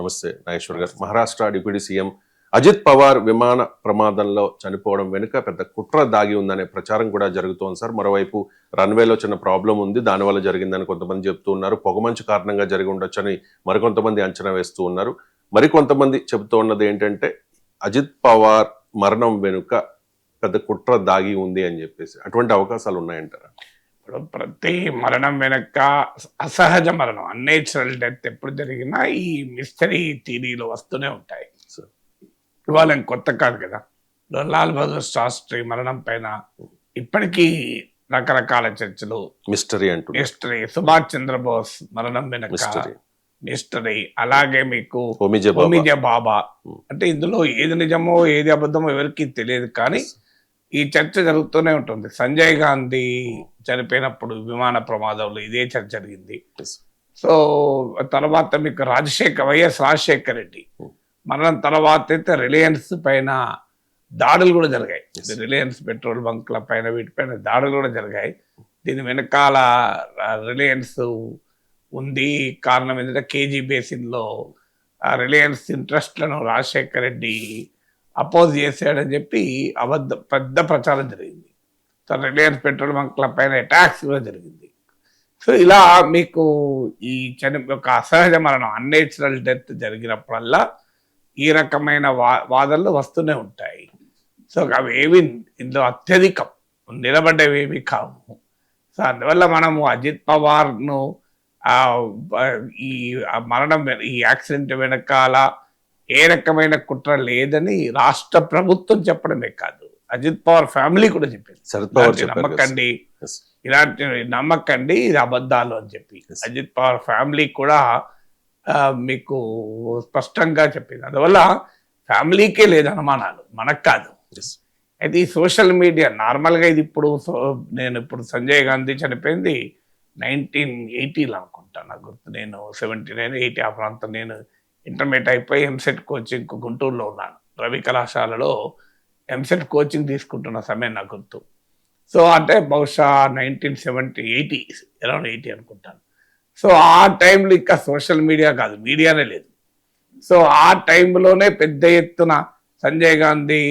నమస్తే నాగేశ్వర్ గారు. Maharashtra deputy CM Ajit Pawar విమాన ప్రమాదంలో చనిపోవడం వెనుక పెద్ద కుట్ర దాగి ఉందనే ప్రచారం కూడా జరుగుతోంది సార్. మరోవైపు రన్వేలో చిన్న ప్రాబ్లం ఉంది, దానివల్ల జరిగిందని కొంతమంది చెప్తూ ఉన్నారు. పొగమంచు కారణంగా జరిగి ఉండొచ్చని మరికొంతమంది అంచనా వేస్తూ ఉన్నారు. మరికొంతమంది చెబుతూ ఉన్నది ఏంటంటే అజిత్ పవార్ మరణం వెనుక పెద్ద కుట్ర దాగి ఉంది అని చెప్పేసి. అటువంటి అవకాశాలు ఉన్నాయంటారా? ఇప్పుడు ప్రతి మరణం వెనక అసహజ మరణం, అన్నేచురల్ డెత్ ఎప్పుడు జరిగినా ఈ మిస్టరీ థియరీలు వస్తూనే ఉంటాయి. ఇవాళ కొత్త కాదు కదా. లాల్ బహదూర్ శాస్త్రి మరణం పైన ఇప్పటికీ రకరకాల చర్చలు, మిస్టరీ. సుభాష్ చంద్రబోస్ మరణం వెనక మిస్టరీ. అలాగే మీకు హోమిజే బాబా. అంటే ఇందులో ఏది నిజమో ఏది అబద్ధమో ఎవరికి తెలియదు, కానీ ఈ చర్చ జరుగుతూనే ఉంటుంది. సంజయ్ గాంధీ చనిపోయినప్పుడు విమాన ప్రమాదంలో ఇదే చర్చ జరిగింది. సో తర్వాత మీకు వైఎస్ రాజశేఖర్ రెడ్డి మరణం తర్వాత అయితే రిలయన్స్ పైన దాడులు కూడా జరిగాయి. రిలయన్స్ పెట్రోల్ బంక్ల పైన వీటిపైన దాడులు కూడా జరిగాయి. దీని వెనకాల రిలయన్స్ ఉంది. కారణం ఏంటంటే కేజీ బేసిన్లో రిలయన్స్ ఇంట్రెస్ట్లను రాజశేఖర్ రెడ్డి అపోజ్ చేశాడని చెప్పి పెద్ద ప్రచారం జరిగింది. సో రిలయన్స్ పెట్రోల్ బంక్ల పైన అటాక్స్ కూడా జరిగింది. సో ఇలా మీకు ఈ ఒక అసహజ మరణం, అన్నేచురల్ డెత్ జరిగినప్పుడల్లా ఈ రకమైన వాదనలు వస్తూనే ఉంటాయి. సో అవి ఏవి ఇందులో అత్యధికం నిలబడ్డవి ఏవి కావు. సో అందువల్ల మనము అజిత్ పవార్ను ఈ మరణం, ఈ యాక్సిడెంట్ వెనకాల ఏ రకమైన కుట్ర లేదని రాష్ట్ర ప్రభుత్వం చెప్పడమే కాదు, అజిత్ పవార్ ఫ్యామిలీ కూడా చెప్పింది. నమ్మకండి, ఇలాంటి నమ్మకండి, ఇది అబద్ధాలు అని చెప్పి అజిత్ పవార్ ఫ్యామిలీ కూడా మీకు స్పష్టంగా చెప్పింది. అందువల్ల ఫ్యామిలీకే లేదు అనుమానాలు, మనకు కాదు. అయితే ఈ సోషల్ మీడియా నార్మల్గా ఇది నేను ఇప్పుడు సంజయ్ గాంధీ చనిపోయింది 1980లో అనుకుంటా, నాకు గుర్తు. నేను 79, 80 ఆ ప్రాంతం. నేను ఇంటర్మీడియట్ అయిపోయి ఎంసెట్ కోచింగ్ గుంటూరులో ఉన్నాను. రవి కళాశాలలో ఎంసెట్ కోచింగ్ తీసుకుంటున్న సమయం నాకు గుర్తు. సో అంటే బహుశా 1970, అరౌండ్ 80 అనుకుంటాను. సో ఆ టైంలో ఇంకా సోషల్ మీడియా కాదు, మీడియానే లేదు. సో ఆ టైంలోనే పెద్ద ఎత్తున సంజయ్ గాంధీ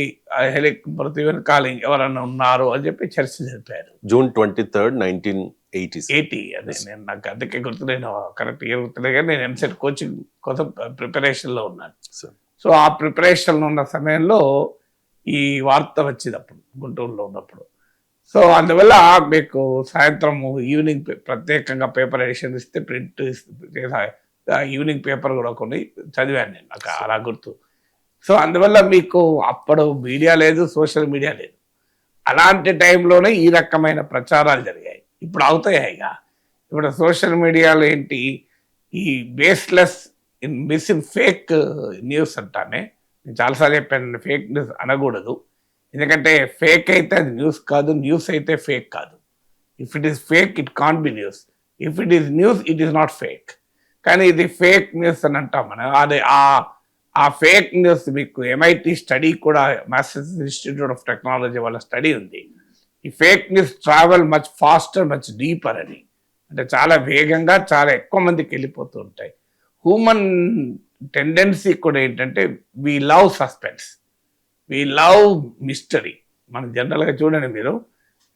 మృతి వెనకాల ఎవరన్నా ఉన్నారు అని చెప్పి చర్చ జరిపారు. June 23, 1980. అదే నేను నాకు అందుకే గుర్తు, నేను కరెక్ట్ ఇయర్ గుర్తులే, కానీ నేను ఎంసెట్ కోచింగ్ కోసం ప్రిపరేషన్లో ఉన్నాను. సో ఆ ప్రిపరేషన్లో ఉన్న సమయంలో ఈ వార్త వచ్చింది అప్పుడు గుంటూరులో ఉన్నప్పుడు. సో అందువల్ల మీకు సాయంత్రం ఈవినింగ్ ప్రత్యేకంగా పేపర్ ఎడిషన్ ఇస్తే ప్రింట్ ఈవినింగ్ పేపర్ కూడా కొన్ని చదివాను నేను, నాకు అలా గుర్తు. సో అందువల్ల మీకు అప్పుడు మీడియా లేదు, సోషల్ మీడియా లేదు. అలాంటి టైంలోనే ఈ రకమైన ప్రచారాలు జరిగాయి. ఇప్పుడు అవుతాయిగా. ఇప్పుడు సోషల్ మీడియాలో ఏంటి, ఈ బేస్లెస్ ఫేక్ న్యూస్ అంటానే. నేను చాలాసార్లు చెప్పాను, ఫేక్ న్యూస్ అనకూడదు. ఎందుకంటే ఫేక్ అయితే అది న్యూస్ కాదు, న్యూస్ అయితే ఫేక్ కాదు. If it is fake it can't be news, if it is news it is not fake. కానీ ఇది ఫేక్ న్యూస్ అని అంటాం మనం. అది ఆ ఫేక్ న్యూస్ మీకు MIT స్టడీ కూడా, మాసచ్యూసెట్స్ ఇన్స్టిట్యూట్ ఆఫ్ టెక్నాలజీ వాళ్ళ స్టడీ ఉంది. ఈ fake news travel much faster, much deeper అని. అంటే చాలా వేగంగా చాలా ఎక్కువ మందికి వెళ్ళిపోతూ ఉంటాయి. హ్యూమన్ టెండెన్సీ కూడా ఏంటంటే we love suspense, we love mystery. మనం జనరల్గా చూడండి, మీరు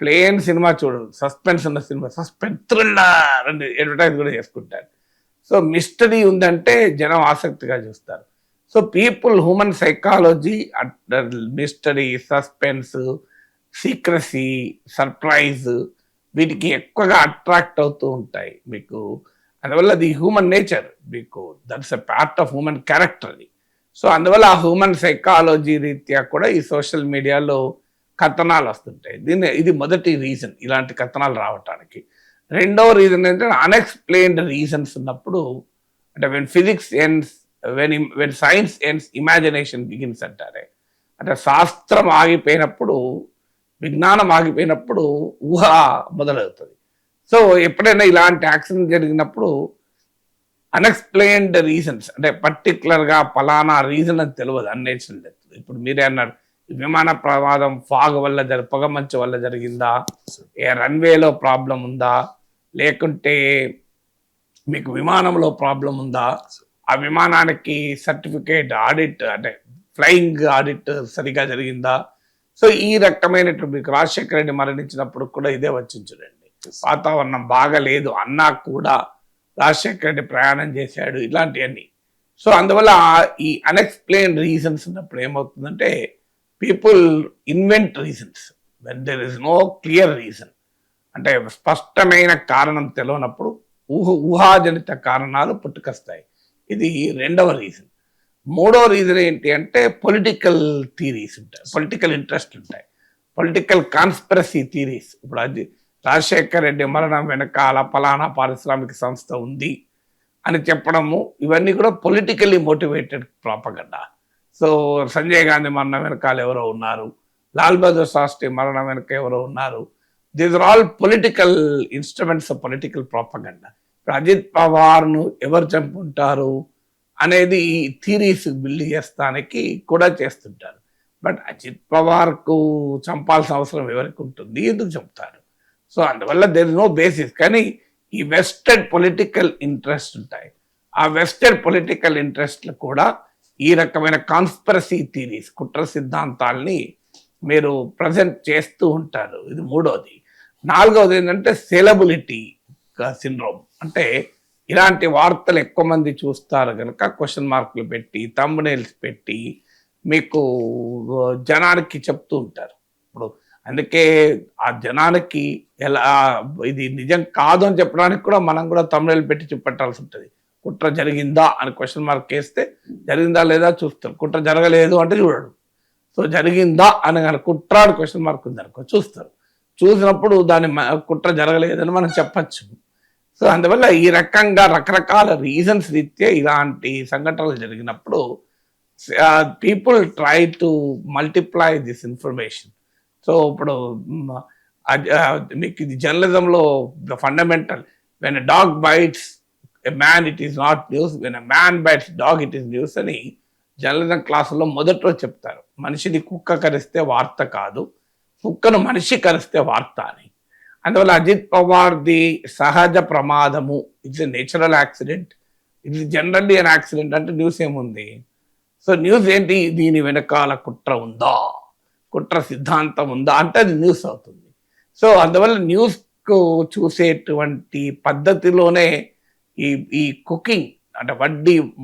ప్లేన్ సినిమా చూడరు, సస్పెన్స్ ఉన్న సినిమా, సస్పెన్స్ థ్రిల్లర్ అని అడ్వర్టైజ్ కూడా చేసుకుంటారు. సో మిస్టరీ ఉందంటే జనం ఆసక్తిగా చూస్తారు. So human psychology mystery, suspense, secrecy, surprise వీటికి ఎక్కువగా అట్రాక్ట్ అవుతూ ఉంటాయి మీకు. అందువల్ల అది హ్యూమన్ నేచర్, మీకు that's a part of human character అది. సో అందువల్ల ఆ హ్యూమన్ సైకాలజీ రీత్యా కూడా ఈ సోషల్ మీడియాలో కథనాలు వస్తుంటాయి. ఇది మొదటి రీజన్ ఇలాంటి కథనాలు రావటానికి. రెండవ రీజన్ ఏంటంటే అన్ఎక్స్ప్లెయిన్డ్ రీజన్స్ ఉన్నప్పుడు, అంటే when science ends imagination begins అంటారే. అంటే శాస్త్రం ఆగిపోయినప్పుడు, విజ్ఞానం ఆగిపోయినప్పుడు ఊహ మొదలవుతుంది. సో ఎప్పుడైనా ఇలాంటి యాక్సిడెంట్ జరిగినప్పుడు అన్ఎక్స్ప్లెయిన్డ్ రీజన్స్, అంటే పర్టికులర్గా ఫలానా రీజన్ అని తెలియదు, అన్నేచురల్ డెత్. ఇప్పుడు మీరే అన్నారు, విమాన ప్రమాదం ఫాగ్ వల్ల పొగమంచు వల్ల జరిగిందా, రన్వేలో ప్రాబ్లం ఉందా, లేకుంటే మీకు విమానంలో ప్రాబ్లం ఉందా, ఆ విమానానికి సర్టిఫికేట్ ఆడిట్ అంటే ఫ్లయింగ్ ఆడిట్ సరిగా జరిగిందా. సో ఈ రకమైనటువంటి మీకు రాజశేఖర రెడ్డి మరణించినప్పుడు కూడా ఇదే వచ్చింది చూడండి, వాతావరణం బాగలేదు అన్నా కూడా రాజశేఖర రెడ్డి ప్రయాణం చేశాడు, ఇలాంటివన్నీ. సో అందువల్ల ఈ అన్ఎక్స్ప్లెయిన్ రీజన్స్ ఉన్నప్పుడు ఏమవుతుందంటే people invent reasons when there is no clear reason. అంటే స్పష్టమైన కారణం తెలియనప్పుడు ఊహాజనిత కారణాలు పుట్టుకొస్తాయి. ఇది రెండవ రీజన్. మూడో రీజన్ ఏంటి అంటే పొలిటికల్ థీరీస్ ఉంటాయి, పొలిటికల్ ఇంట్రెస్ట్ ఉంటాయి, పొలిటికల్ కాన్స్పిరసీ థీరీస్. ఇప్పుడు అది రాజశేఖర్ రెడ్డి మరణం వెనకాల ఫలానా పారిశ్రామిక సంస్థ ఉంది అని చెప్పడము, ఇవన్నీ కూడా politically motivated propaganda. So Sanjay Gandhi మరణం వెనకాల ఎవరో ఉన్నారు, లాల్ బహదూర్ శాస్త్రి మరణం వెనక ఎవరో ఉన్నారు. These are all political instruments of political propaganda. ఇప్పుడు అజిత్ పవార్ను ఎవరు చంపుంటారు అనేది థీరీస్ బిల్డ్ చేస్తానికి కూడా చేస్తుంటారు. బట్ అజిత్ పవార్కు చంపాల్సిన అవసరం ఎవరికి ఉంటుంది, ఎందుకు చంపుతారు? సో అందువల్ల దేర్ ఇస్ నో బేసిస్. కానీ ఈ వెస్టెడ్ పొలిటికల్ ఇంట్రెస్ట్ ఉంటాయి, ఆ వెస్టెడ్ పొలిటికల్ ఇంట్రెస్ట్లు కూడా ఈ రకమైన కాన్స్పిరసీ థీరీస్, కుట్ర సిద్ధాంతాల్ని మీరు ప్రజెంట్ చేస్తూ ఉంటారు. ఇది మూడోది. నాలుగవది ఏంటంటే సేలబిలిటీ సిండ్రోమ్. అంటే ఇలాంటి వార్తలు ఎక్కువ మంది చూస్తారు కనుక క్వశ్చన్ మార్కులు పెట్టి థంబ్నెయిల్స్ పెట్టి మీకు జనానికి చెప్తూ ఉంటారు. ఇప్పుడు అందుకే ఆ జనానికి ఎలా ఇది నిజం కాదు అని చెప్పడానికి కూడా మనం కూడా థంబ్నెయిల్ పెట్టి చూపెట్టాల్సి ఉంటుంది. కుట్ర జరిగిందా అని క్వశ్చన్ మార్క్ వేస్తే జరిగిందా లేదా చూస్తారు, కుట్ర జరగలేదు అంటే చూడడు. సో జరిగిందా అని కానీ కుట్ర అని క్వశ్చన్ మార్క్ ఉందనుకో చూస్తారు, చూసినప్పుడు దాని కుట్ర జరగలేదని మనం చెప్పచ్చు. సో అందువల్ల ఈ రకంగా రకరకాల రీజన్స్ రీత్యా ఇలాంటి సంఘటనలు జరిగినప్పుడు people try to multiply this information. So ఇప్పుడు మీకు ఇది జర్నలిజంలో the fundamental, when a dog bites a man it is not news, when a man bites dog it is news అని జర్నలిజం క్లాసుల్లో మొదట్లో చెప్తారు. మనిషిని కుక్క కరిస్తే వార్త కాదు, కుక్కను మనిషి కరిస్తే వార్త అని. అందువల్ల అజిత్ పవార్ది సహజ ప్రమాదము, it's a natural accident, it's generally an accident అంటే న్యూస్ ఏముంది. సో న్యూస్ ఏంటి, దీని వెనకాల కుట్ర ఉందా, కుట్ర సిద్ధాంతం ఉందా అంటే అది న్యూస్ అవుతుంది. సో అందువల్ల న్యూస్కు చూసేటువంటి పద్ధతిలోనే ఈ కుకింగ్ అంటే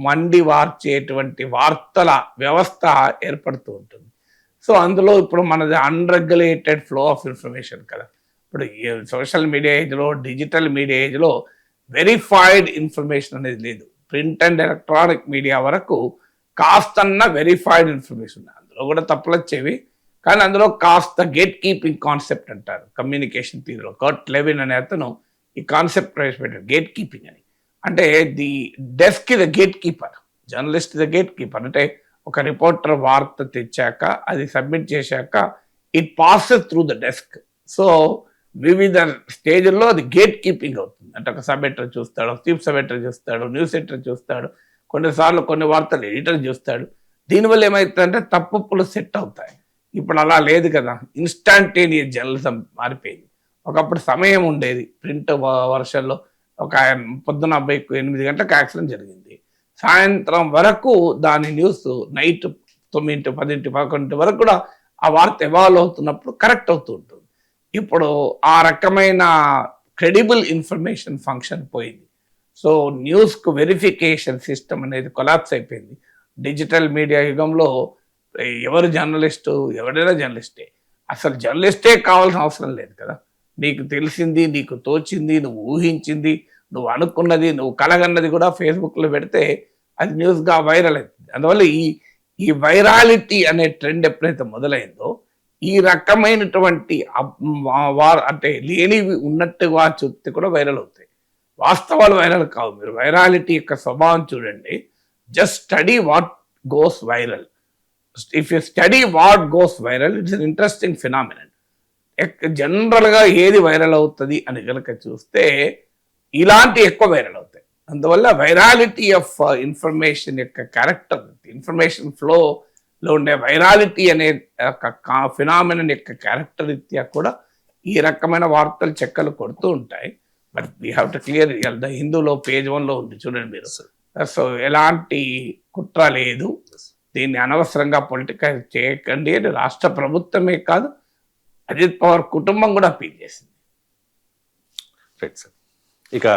వండి వార్చేటువంటి వార్తల వ్యవస్థ ఏర్పడుతూ ఉంటుంది. సో అందులో ఇప్పుడు మనది అన్రెగ్యులేటెడ్ ఫ్లో ఆఫ్ ఇన్ఫర్మేషన్ కదా. ఇప్పుడు సోషల్ మీడియా ఏజ్లో, డిజిటల్ మీడియా ఏజ్లో వెరిఫైడ్ ఇన్ఫర్మేషన్ అనేది లేదు. ప్రింట్ అండ్ ఎలక్ట్రానిక్ మీడియా వరకు కాస్తన్న వెరిఫైడ్ ఇన్ఫర్మేషన్, అందులో కూడా తప్పులు వచ్చేవి, కానీ అందులో కాస్త గేట్ కీపింగ్ కాన్సెప్ట్ అంటారు కమ్యూనికేషన్ థియరీలో. కర్ట్ లెవిన్ అనే అతను ఈ కాన్సెప్ట్ ప్రవేశపెట్టాడు, గేట్ కీపింగ్ అని. అంటే the desk is the gate keeper, journalist is the gate keeper. అంటే ఒక రిపోర్టర్ వార్త తెచ్చాక అది సబ్మిట్ చేశాక it passes through the desk. So వివిధ స్టేజ్ల్లో అది గేట్ కీపింగ్ అవుతుంది. అంటే ఒక సబ్ ఎడిటర్ చూస్తాడు, చీఫ్ సబ్ ఎడిటర్ చూస్తాడు, న్యూస్ ఎడిటర్ చూస్తాడు, కొన్నిసార్లు కొన్ని వార్తలు ఎడిటర్ చూస్తాడు. దీనివల్ల ఏమవుతుందంటే తప్పులు సెట్ అవుతాయి. ఇప్పుడు అలా లేదు కదా, ఇన్స్టాంటేనియస్ జర్నలిజం మారిపోయింది. ఒకప్పుడు సమయం ఉండేది, ప్రింట్ వర్షన్లో ఒక పొద్దున 8 గంటలకు యాక్సిడెంట్ జరిగింది, సాయంత్రం వరకు దాని న్యూస్ నైట్ 9, 10, 11 వరకు కూడా ఆ వార్త ఎవాల్వ్ అవుతున్నప్పుడు కరెక్ట్ అవుతూ ఉంటుంది. ఇప్పుడు ఆ రకమైన క్రెడిబుల్ ఇన్ఫర్మేషన్ ఫంక్షన్ పోయింది. సో న్యూస్కు వెరిఫికేషన్ సిస్టమ్ అనేది కొలాప్స్ అయిపోయింది. డిజిటల్ మీడియా యుగంలో ఎవరు జర్నలిస్టు, ఎవరైనా జర్నలిస్టే. అసలు జర్నలిస్టే కావాల్సిన అవసరం లేదు కదా. నీకు తెలిసింది, నీకు తోచింది, నువ్వు ఊహించింది, నువ్వు అనుకున్నది, నువ్వు కలగన్నది కూడా ఫేస్బుక్లో పెడితే అది న్యూస్గా వైరల్ అవుతుంది. అందువల్ల ఈ వైరాలిటీ అనే ట్రెండ్ ఎప్పుడైతే మొదలైందో ఈ రకమైనటువంటి అంటే లేనివి ఉన్నట్టుగా చూస్తే కూడా వైరల్ అవుతాయి. వాస్తవాలు వైరల్ కావు. మీరు వైరాలిటీ యొక్క స్వభావం చూడండి. Just study what goes viral. If you study what goes viral, it's an interesting phenomenon. జనరల్గా ఏది వైరల్ అవుతుంది అని కనుక చూస్తే ఇలాంటి ఎక్కువ వైరల్ అవుతాయి. అందువల్ల వైరాలిటీ ఆఫ్ ఇన్ఫర్మేషన్ యొక్క క్యారెక్టర్, ఇన్ఫర్మేషన్ ఫ్లోలో ఉండే వైరాలిటీ అనే ఫినామినన్ యొక్క క్యారెక్టర్ రీత్యా కూడా ఈ రకమైన వార్తలు చెక్కలు కొడుతూ ఉంటాయి. But we have to clear. The హిందూలో పేజ్ 1లో ఉంది చూడండి మీరు, సో ఎలాంటి కుట్ర లేదు, దీన్ని అనవసరంగా పొలిటికల్ చేయకండి అని రాష్ట్ర ప్రభుత్వమే కాదు అజిత్ పవార్ కుటుంబం కూడా అప్పీల్ చేసింది. Right sir. ఇక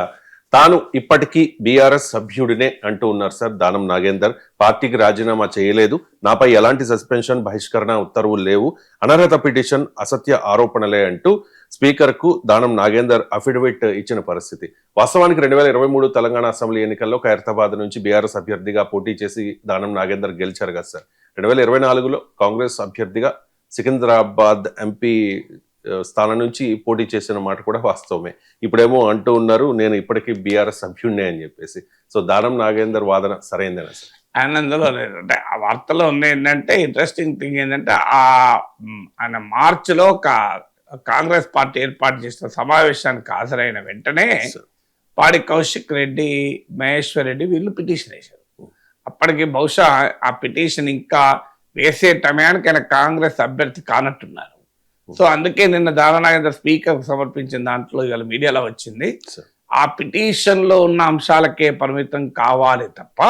తాను ఇప్పటికీ బీఆర్ఎస్ సభ్యుడినే అంటూ ఉన్నారు సార్ దానం నాగేందర్. పార్టీకి రాజీనామా చేయలేదు, నాపై ఎలాంటి సస్పెన్షన్ బహిష్కరణ ఉత్తర్వులు లేవు, అనర్హత పిటిషన్ అసత్య ఆరోపణలే అంటూ స్పీకర్ కు దానం నాగేందర్ అఫిడవిట్ ఇచ్చిన పరిస్థితి. వాస్తవానికి 2023 తెలంగాణ అసెంబ్లీ ఎన్నికల్లో ఖైరతాబాద్ నుంచి బీఆర్ఎస్ అభ్యర్థిగా పోటీ చేసి దానం నాగేందర్ గెలిచారు కదా సార్. 2024లో కాంగ్రెస్ అభ్యర్థిగా సికింద్రాబాద్ ఎంపీ స్థానం నుంచి పోటీ చేసిన మాట కూడా వాస్తవమే. ఇప్పుడేమో అంటూ ఉన్నారు నేను ఇప్పటికీ బీఆర్ఎస్ సభ్యుడినే అని చెప్పేసి. సో దానం నాగేందర్ వాదన సరైందేనా సార్? ఆనందంలో లేదంటే ఆ వార్తలో ఉన్న ఏంటంటే ఇంట్రెస్టింగ్ థింగ్ ఏంటంటే ఆయన మార్చిలో కాంగ్రెస్ పార్టీ ఏర్పాటు చేసిన సమావేశానికి హాజరైన వెంటనే పాడి కౌశిక్ రెడ్డి, మహేశ్వర్ రెడ్డి వీళ్ళు పిటిషన్ వేశారు. అప్పటికి బహుశా ఆ పిటిషన్ ఇంకా వేసే టయానికి ఆయన కాంగ్రెస్ అభ్యర్థి కానట్టున్నారు. సో అందుకే నిన్న దానానాగేందర్ స్పీకర్ సమర్పించిన దాంట్లో ఇవాళ మీడియాలో వచ్చింది, ఆ పిటిషన్ లో ఉన్న అంశాలకే పరిమితం కావాలి తప్ప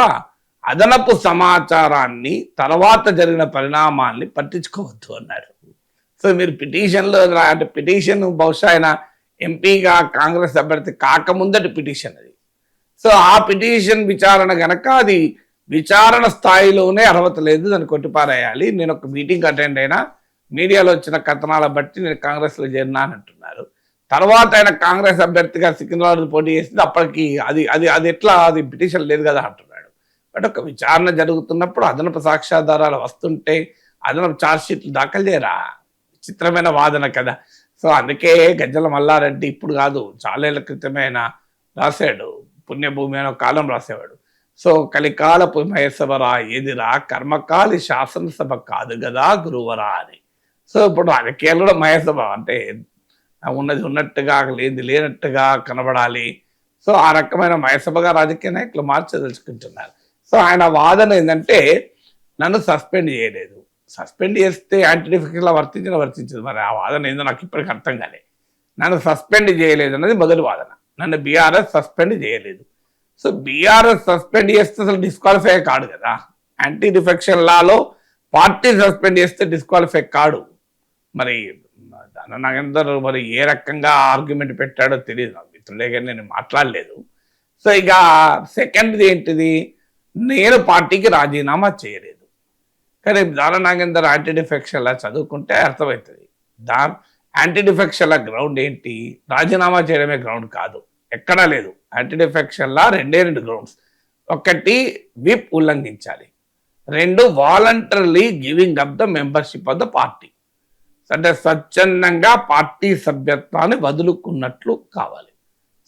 అదనపు సమాచారాన్ని తర్వాత జరిగిన పరిణామాల్ని పట్టించుకోవద్దు అన్నారు. సో మీరు పిటిషన్లో అంటే పిటిషన్ బహుశా ఆయన ఎంపీగా కాంగ్రెస్ అభ్యర్థి కాకముందటి పిటిషన్ అది. సో ఆ పిటిషన్ విచారణ గనక అది విచారణ స్థాయిలోనే అర్హత లేదు, దాన్ని కొట్టిపారేయాలి. నేను ఒక మీటింగ్ అటెండ్ అయినా మీడియాలో వచ్చిన కథనాల బట్టి నేను కాంగ్రెస్లో చేరినా అని అంటున్నారు. తర్వాత ఆయన కాంగ్రెస్ అభ్యర్థిగా సికింద్రాబాద్ పోటీ చేసింది, అప్పటికి అది అది అది ఎట్లా అది పిటిషన్ లేదు కదా అంటున్నాడు. బట్ ఒక విచారణ జరుగుతున్నప్పుడు అదనపు సాక్ష్యాధారాలు వస్తుంటే అదనపు ఛార్జ్షీట్లు దాఖలు చేయరా? విచిత్రమైన వాదన కదా. సో అందుకే గజ్జల మల్లారెడ్డి ఇప్పుడు కాదు చాలా ఏళ్ల క్రితమే ఆయన రాశాడు, పుణ్యభూమి అనే కాలం రాసేవాడు. సో కలికాలపు మహేశ్వరా ఏదిరా కర్మకాలి శాసనసభ కాదు కదా గురువరా అని. సో ఇప్పుడు రాజకీయాలు కూడా మహేశ్వర అంటే ఉన్నది ఉన్నట్టుగా లేనిది లేనట్టుగా కనబడాలి. సో ఆ రకమైన మహేశ్వరగా రాజకీయ నాయకులు మార్చదలుచుకుంటున్నారు. సో ఆయన వాదన ఏంటంటే నన్ను సస్పెండ్ చేయలేదు, సస్పెండ్ చేస్తే యాంటీ డిఫెక్షన్ వర్తించదు. మరి ఆ వాదన ఏందో నాకు ఇప్పటికీ అర్థం కాలే. నన్ను సస్పెండ్ చేయలేదు అన్నది మొదటి వాదన, నన్ను బీఆర్ఎస్ సస్పెండ్ చేయలేదు. సో బీఆర్ఎస్ సస్పెండ్ చేస్తే అసలు డిస్క్వాలిఫై కాడు కదా. యాంటీ డిఫెక్షన్ లాలో పార్టీ సస్పెండ్ చేస్తే డిస్క్వాలిఫై కాడు. మరి నాగేందర్ మరి ఏ రకంగా ఆర్గ్యుమెంట్ పెట్టాడో తెలియదు, నాకు మిత్రులే కానీ నేను మాట్లాడలేదు. సో ఇక సెకండ్ది ఏంటిది, నేను పార్టీకి రాజీనామా చేయలేదు. కానీ దాన నాగేందర్ యాంటీ డిఫెక్షన్ లా చదువుకుంటే అర్థమవుతుంది. యాంటీ డిఫెక్షన్ లా గ్రౌండ్ ఏంటి, రాజీనామా చేయడమే గ్రౌండ్ కాదు, ఎక్కడా లేదు. యాంటీ డిఫెక్షన్ లా రెండు గ్రౌండ్స్, ఒకటి విప్ ఉల్లంఘించాలి, రెండు voluntarily giving up the membership of the party. అంటే స్వచ్ఛందంగా పార్టీ సభ్యత్వాన్ని వదులుకున్నట్లు కావాలి.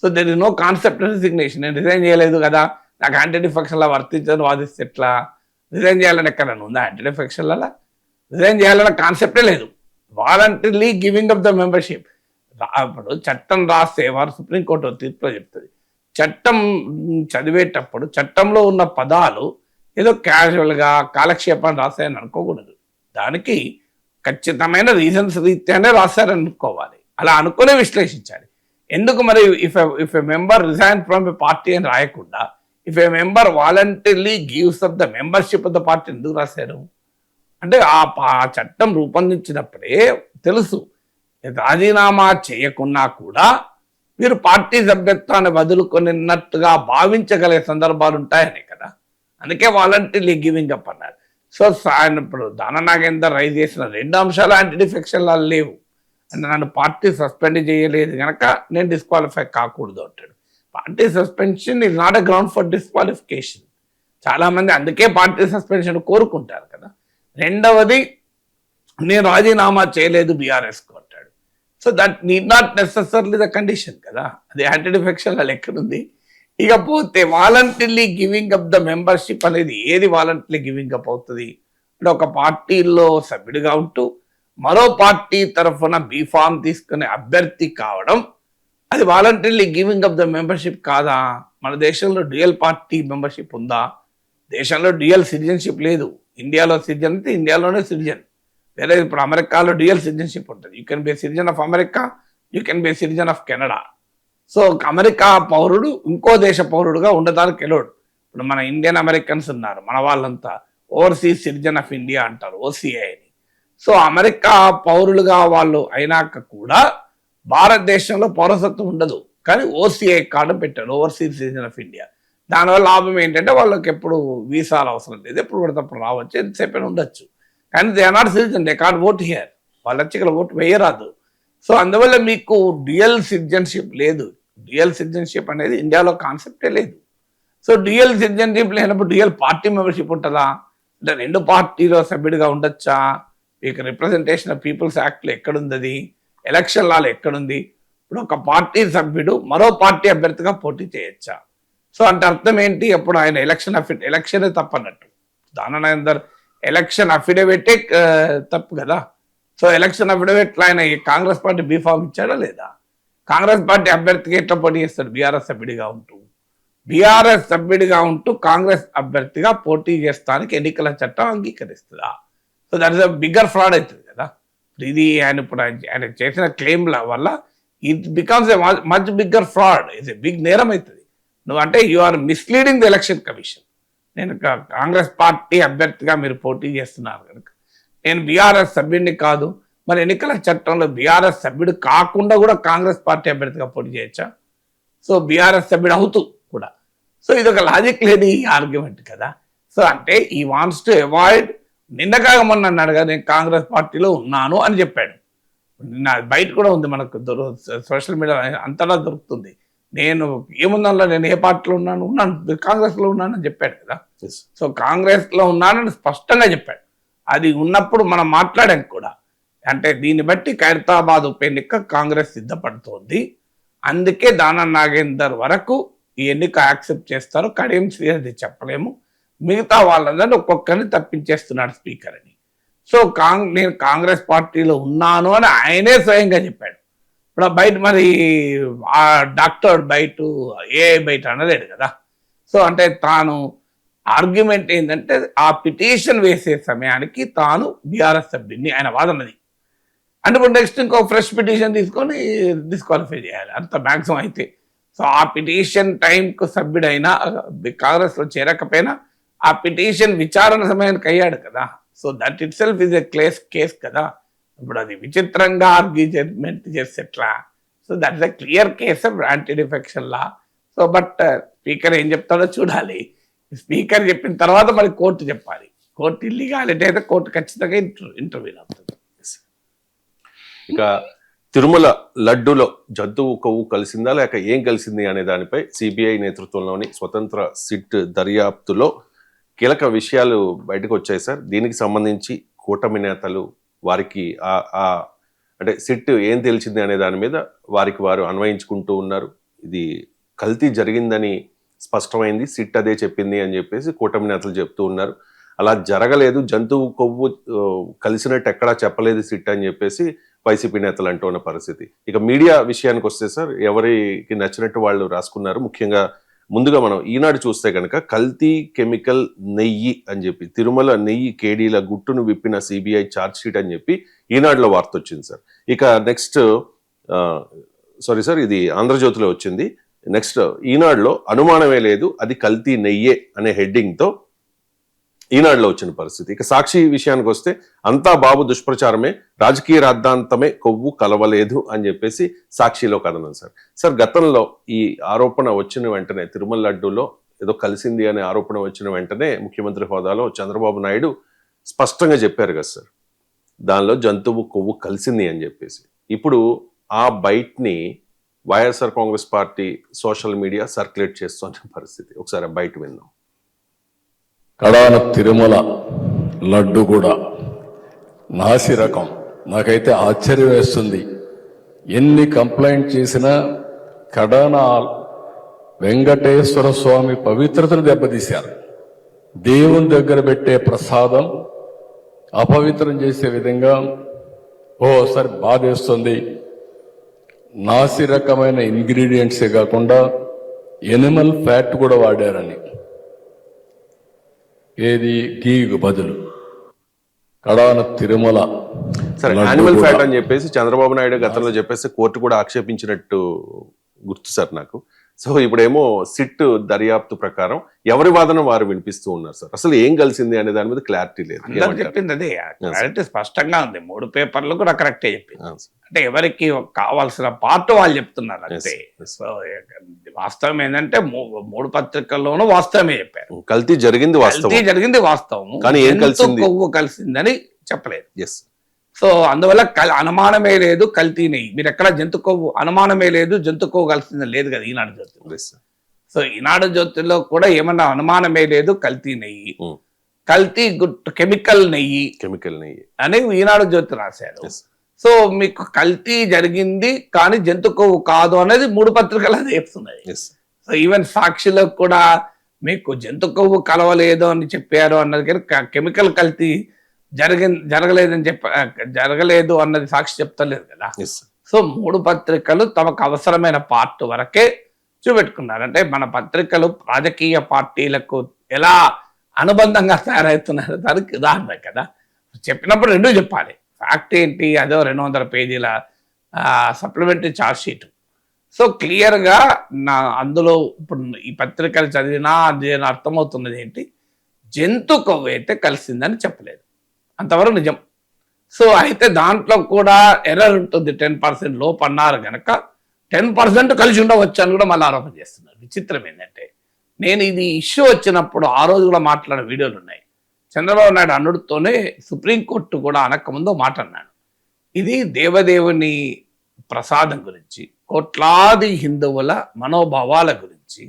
So there is no concept resignation. నేను రిజైన్ చేయలేదు కదా, నాకు యాంటీ డిఫెక్షన్లా వర్తించని వాదిస్తే ఎట్లా? రిజైన్ చేయాలని ఎక్కడన్నా ఉందా? యాంటీ డిఫెక్షన్లలో రిజైన్ చేయాలన్న కాన్సెప్టే లేదు. Voluntarily giving up the membership. ఇప్పుడు చట్టం రాస్తే వారు సుప్రీంకోర్టు తీర్పులో చెప్తుంది, చట్టం చదివేటప్పుడు చట్టంలో ఉన్న పదాలు ఏదో క్యాజువల్గా కాలక్షేపాన్ని రాస్తాయని అనుకోకూడదు. దానికి ఖచ్చితమైన రీజన్స్ రీత్యానే రాశారని అనుకోవాలి. అలా అనుకునే విశ్లేషించాలి. ఎందుకు మరి if a member resign from a party అని రాయకుండా if a member voluntarily gives up the membership of the party ఎందుకు రాశారు? అంటే ఆ చట్టం రూపొందించినప్పుడే తెలుసు రాజీనామా చేయకున్నా కూడా మీరు పార్టీ సభ్యత్వాన్ని వదులుకొనిన్నట్టుగా భావించగలిగే సందర్భాలు ఉంటాయనే కదా. అందుకే వాలంటరీలీ గివింగ్ అప్ అన్నారు. సో ఆయన ఇప్పుడు దాన నాగేందర్ రైజ్ చేసిన రెండు అంశాలు యాంటీ డిఫెక్షన్లా లేవు. అంటే నన్ను పార్టీ సస్పెండ్ చేయలేదు కనుక నేను డిస్క్వాలిఫై కాకూడదు అంటాడు. Party suspension is not a ground for disqualification. చాలామంది అందుకే పార్టీ సస్పెన్షన్ కోరుకుంటారు కదా. రెండవది నేను రాజీనామా చేయలేదు బీఆర్ఎస్కు అంటాడు. So that need not necessarily the condition కదా, అది యాంటీ డిఫెక్షన్ అలా ఎక్కడుంది. ఇకపోతే voluntarily giving up the membership అనేది ఏది వాలంటరీ గివింగ్ అప్ అవుతుంది అంటే ఒక పార్టీలో సభ్యుడిగా ఉంటూ మరో పార్టీ తరఫున బీఫామ్ తీసుకునే అభ్యర్థి కావడం, అది voluntarily giving up the membership కాదా? మన దేశంలో డ్యూయల్ పార్టీ మెంబర్షిప్ ఉందా? దేశంలో డ్యూయల్ సిటిజన్షిప్ లేదు. ఇండియాలో సిటిజన్ అయితే ఇండియాలోనే సిటిజన్, వేరే ఇప్పుడు అమెరికాలో డ్యూయల్ సిటిజన్షిప్ ఉంటుంది. You can be citizen of America, you can be citizen of Canada. So America పౌరుడు ఇంకో దేశ పౌరుడుగా ఉండడానికి వెళ్ళాడు. ఇప్పుడు మన ఇండియన్ అమెరికన్స్ ఉన్నారు, మన వాళ్ళంతా ఓవర్సీస్ సిటిజన్ ఆఫ్ ఇండియా అంటారు, ఓసీఐ అని. సో అమెరికా పౌరులుగా వాళ్ళు అయినాక కూడా భారతదేశంలో పౌరసత్వం ఉండదు, కానీ ఓసీఐ కార్డు పెట్టారు, ఓవర్సీస్ సిటిజన్ ఆఫ్ ఇండియా. దానివల్ల లాభం ఏంటంటే వాళ్ళకి ఎప్పుడు వీసాలు అవసరం లేదు, ఎప్పుడు పడితే అప్పుడు రావచ్చు, ఎంతసేపు ఉండొచ్చు. కానీ they are not citizen, they can't vote here, వాళ్ళు వచ్చి ఇక్కడ ఓటు వేయరాదు. సో అందువల్ల మీకు డ్యూయల్ సిటిజన్షిప్ లేదు. డ్యూయల్ సిటిజన్షిప్ అనేది ఇండియాలో కాన్సెప్టే లేదు. సో డ్యూయల్ సిటిజన్షిప్ లేనప్పుడు డ్యూయల్ పార్టీ మెంబర్షిప్ ఉంటుందా? అంటే 2 పార్టీలో సభ్యుడిగా ఉండొచ్చా? మీకు రిప్రజెంటేషన్ ఆఫ్ పీపుల్స్ యాక్ట్లో ఎక్కడుంది, అది ఎలక్షన్ లాలో ఎక్కడుంది? ఇప్పుడు ఒక పార్టీ సభ్యుడు మరో పార్టీ అభ్యర్థిగా పోటీ చేయొచ్చా? సో అంటే అర్థం ఏంటి? అప్పుడు ఆయన ఎలక్షనే తప్పన్నట్టు. దానందర్ ఎలక్షన్ అఫిడవిటే తప్పు కదా. సో ఎలక్షన్ అఫిడవిట్లో ఆయన కాంగ్రెస్ పార్టీ బీఫామ్ ఇచ్చాడా లేదా? కాంగ్రెస్ పార్టీ అభ్యర్థికి ఎట్లా పోటీ చేస్తాడు? బీఆర్ఎస్ సభ్యుడిగా ఉంటూ కాంగ్రెస్ అభ్యర్థిగా పోటీ చేస్తానికి ఎన్నికల చట్టం అంగీకరిస్తుందా? So that is a bigger fraud అవుతుంది కదా. ఇది ఆయన చేసిన క్లెయిమ్ల వల్ల it becomes a much bigger fraud, it's a big నేరం అవుతుంది. నువ్వు అంటే you are misleading the election commission. నేను కాంగ్రెస్ పార్టీ అభ్యర్థిగా మీరు పోటీ చేస్తున్నారు కనుక నేను బీఆర్ఎస్ సభ్యుడిని కాదు, మరి ఎన్నికల చట్టంలో బీఆర్ఎస్ సభ్యుడు కాకుండా కూడా కాంగ్రెస్ పార్టీ అభ్యర్థిగా పోటీ చేయొచ్చా? సో బీఆర్ఎస్ సభ్యుడు అవుతూ కూడా. సో ఇది ఒక లాజిక్ లేని ఆర్గ్యుమెంట్ కదా. సో అంటే ఈ వాంట్స్ టు అవాయిడ్, నిన్నకాగా మొన్న అన్నాడు కదా నేను కాంగ్రెస్ పార్టీలో ఉన్నాను అని చెప్పాడు. నిన్న బయట కూడా ఉంది, మనకు సోషల్ మీడియా అంతటా దొరుకుతుంది. నేను ఏముందల్లా నేను ఏ పార్టీలో ఉన్నాను కాంగ్రెస్లో ఉన్నానని చెప్పాడు కదా. సో కాంగ్రెస్లో ఉన్నానని స్పష్టంగా చెప్పాడు. అది ఉన్నప్పుడు మనం మాట్లాడాం కూడా. అంటే దీన్ని బట్టి ఖైరతాబాద్ ఉప ఎన్నిక కాంగ్రెస్ సిద్ధపడుతోంది. అందుకే దానం నాగేందర్ వరకు ఈ ఎన్నిక యాక్సెప్ట్ చేస్తారు. కడియం శ్రీహరి చెప్పలేము, మిగతా వాళ్ళందరినీ ఒక్కొక్కరిని తప్పించేస్తున్నాడు స్పీకర్ అని. సో నేను కాంగ్రెస్ పార్టీలో ఉన్నాను అని ఆయనే స్వయంగా చెప్పాడు. ఇప్పుడు బయట మరి ఆ డాక్టర్ బయట అనలేడు కదా. సో అంటే తాను ఆర్గ్యుమెంట్ ఏంటంటే ఆ పిటిషన్ వేసే సమయానికి తాను బీఆర్ఎస్ సభ్యుడిని ఆయన వాదనది. అంటే ఇప్పుడు నెక్స్ట్ ఇంకో ఫ్రెష్ పిటిషన్ తీసుకొని డిస్క్వాలిఫై చేయాలి అంత మ్యాక్సిమం అయితే. సో ఆ పిటిషన్ టైంకు సభ్యుడైనా కాంగ్రెస్లో చేరకపోయినా ఆ పిటిషన్ విచారణ సమయానికి అయ్యాడు కదా. So that it self is a case కదా. ఇప్పుడు అది విచిత్రంగా ఆర్గ్యుమెంట్ చేస్తే ఎట్లా? So that is a clear case of anti defection law. So but speaker ఏం చెప్తాడో చూడాలి. స్పీకర్ చెప్పిన తర్వాత మరి కోర్టు చెప్పాలి. కోర్టు ఇల్లీగాలిటీ అయితే కోర్టు ఖచ్చితంగా ఇంటర్వ్యూ అవుతుంది. ఇక తిరుమల లడ్డులో జంతువు కొవ్వు కలిసిందా లేక ఏం కలిసింది అనే దానిపై సిబిఐ నేతృత్వంలోని స్వతంత్ర సిట్ దర్యాప్తులో కీలక విషయాలు బయటకు వచ్చాయి సార్. దీనికి సంబంధించి కూటమి నేతలు వారికి అంటే సిట్ ఏం తెలిసింది అనే దాని మీద వారికి వారు అన్వయించుకుంటూ ఉన్నారు. ఇది కల్తీ జరిగిందని స్పష్టమైంది, సిట్ అదే చెప్పింది అని చెప్పేసి కూటమి నేతలు చెప్తూ ఉన్నారు. అలా జరగలేదు, జంతువు కొవ్వు కలిసినట్టు ఎక్కడా చెప్పలేదు సిట్ అని చెప్పేసి వైసీపీ నేతలు అంటూ ఉన్న పరిస్థితి. ఇక మీడియా విషయానికి వస్తే సార్, ఎవరికి నచ్చినట్టు వాళ్ళు రాసుకున్నారు. ముఖ్యంగా ముందుగా మనం ఈనాడు చూస్తే కనుక కల్తీ కెమికల్ నెయ్యి అని చెప్పి తిరుమల నెయ్యి కేడీల గుట్టును విప్పిన సిబిఐ ఛార్జ్ షీట్ అని చెప్పి ఈనాడులో వార్త వచ్చింది సార్. ఇక నెక్స్ట్ సారీ సార్, ఇది ఆంధ్రజ్యోతిలో వచ్చింది. నెక్స్ట్ ఈనాడులో అనుమానమే లేదు అది కల్తీ నెయ్యే అనే హెడ్డింగ్తో ఈనాడులో వచ్చిన పరిస్థితి. ఇక సాక్షి విషయానికి వస్తే అంతా బాబు దుష్ప్రచారమే, రాజకీయ రాద్ధాంతమే, కొవ్వు కలవలేదు అని చెప్పేసి సాక్షిలో కథనం సార్. సార్ గతంలో ఈ ఆరోపణ వచ్చిన వెంటనే తిరుమల లడ్డూలో ఏదో కలిసింది అనే ఆరోపణ వచ్చిన వెంటనే ముఖ్యమంత్రి హోదాలో చంద్రబాబు నాయుడు స్పష్టంగా చెప్పారు కదా సార్, దానిలో జంతువు కొవ్వు కలిసింది అని చెప్పేసి. ఇప్పుడు ఆ బైట్ని YSR Congress party social media circulate చేస్తున్న పరిస్థితి. ఒకసారి బయట విందాం. కడాన తిరుమల లడ్డు కూడా నాసి రకం. నాకైతే ఆశ్చర్యం వేస్తుంది. ఎన్ని కంప్లైంట్ చేసినా కడాన వెంకటేశ్వర స్వామి పవిత్రతను దెబ్బతీశారు. దేవుని దగ్గర పెట్టే ప్రసాదం అపవిత్రం చేసే విధంగా ఓసారి బాధేస్తుంది. నాసి రకమైన ఇంగ్రీడియంట్సే కాకుండా ఎనిమల్ ఫ్యాట్ కూడా వాడారని, ఏది గీకు బదులు కడాన తిరుమల సరే యానిమల్ ఫ్యాట్ అని చెప్పేసి చంద్రబాబు నాయుడు గతంలో చెప్పేసి కోర్టు కూడా ఆక్షేపించినట్టు గుర్తు సార్ నాకు. సో ఇప్పుడేమో సిట్ దర్యాప్తు ప్రకారం ఎవరి వాదన వారు వినిపిస్తూ ఉన్నారు సార్. అసలు ఏం కలిసింది అనే దాని మీద క్లారిటీ లేదు. అందరు చెప్పింది అదే, క్లారిటీ స్పష్టంగా ఉంది. 3 పేపర్లు కూడా కరెక్టే చెప్పింది. అంటే ఎవరికి కావాల్సిన పార్ట్ వాళ్ళు చెప్తున్నారు అంతే. సో వాస్తవం ఏంటంటే 3 పత్రికల్లోనూ వాస్తవమే చెప్పారు. కల్తీ జరిగింది వాస్తవం, కానీ ఏం కలిసింది, కొవ్వు కలిసిందని చెప్పలేదు. ఎస్. సో అందువల్ల అనుమానమే లేదు కల్తీ నెయ్యి. మీరు ఎక్కడ జంతు కొవ్వు అనుమానమే లేదు, జంతు కొవ్వు కలిసిందని లేదు కదా ఈనాడు జ్యోతి. సో ఈనాడు జ్యోతిలో కూడా ఏమన్నా అనుమానమే లేదు కల్తీ నెయ్యి, కల్తీ కెమికల్ నెయ్యి అని ఈనాడు జ్యోతి రాశారు. సో మీకు కల్తీ జరిగింది కానీ జంతు కొవ్వు కాదు అనేది 3 పత్రికలు అదే చెప్తున్నాయి. సో ఈవెన్ సాక్షిలో కూడా మీకు జంతు కొవ్వు కలవలేదు అని చెప్పారు అన్నది, కానీ కెమికల్ కల్తీ జరగలేదు అన్నది సాక్షి చెప్తలేదు కదా. సో 3 పత్రికలు తమకు అవసరమైన పార్ట్ వరకే చూపెట్టుకున్నారు. అంటే మన పత్రికలు రాజకీయ పార్టీలకు ఎలా అనుబంధంగా తయారవుతున్నారు దానికి ఉదాహరణ కదా. చెప్పినప్పుడు 2 చెప్పాలి. ఫ్యాక్ట్ ఏంటి, అదో 200 పేజీల సప్లిమెంటరీ ఛార్జ్ షీట్. సో క్లియర్గా అందులో ఇప్పుడు ఈ పత్రికలు చదివినా అది అర్థమవుతున్నది ఏంటి, జంతు కొవ్వు అయితే కలిసిందని చెప్పలేదు, అంతవరకు నిజం. సో అయితే దాంట్లో కూడా ఎర్రర్ ఉంటుంది, 10% లోపు అన్నారు కనుక 10% కలిసి ఉండవచ్చు అని కూడా మళ్ళీ ఆరోపణ చేస్తున్నారు. విచిత్రం ఏంటంటే, నేను ఇది ఇష్యూ వచ్చినప్పుడు ఆ రోజు కూడా మాట్లాడిన వీడియోలు ఉన్నాయి. చంద్రబాబు నాయుడు అనుడితోనే సుప్రీంకోర్టు కూడా అనకముందు మాట అన్నాడు, ఇది దేవదేవుని ప్రసాదం గురించి, కోట్లాది హిందువుల మనోభావాల గురించి,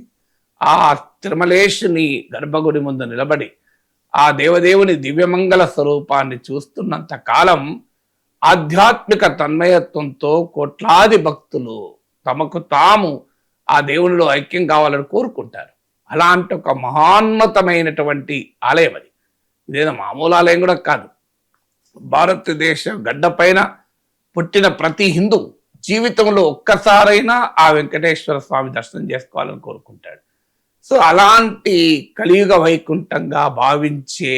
ఆ తిరుమలేశుని గర్భగుడి ముందు నిలబడి ఆ దేవదేవుని దివ్యమంగళ స్వరూపాన్ని చూస్తున్నంత కాలం ఆధ్యాత్మిక తన్మయత్వంతో కోట్లాది భక్తులు తమకు తాము ఆ దేవునిలో ఐక్యం కావాలని కోరుకుంటారు. అలాంటి ఒక మహోన్నతమైనటువంటి ఆలయం అది. ఇదేదో మామూలు ఆలయం కూడా కాదు. భారతదేశ గడ్డపైన పుట్టిన ప్రతి హిందూ జీవితంలో ఒక్కసారైనా ఆ వెంకటేశ్వర స్వామి దర్శనం చేసుకోవాలని కోరుకుంటాడు. సో అలాంటి కలియుగ వైకుంఠంగా భావించే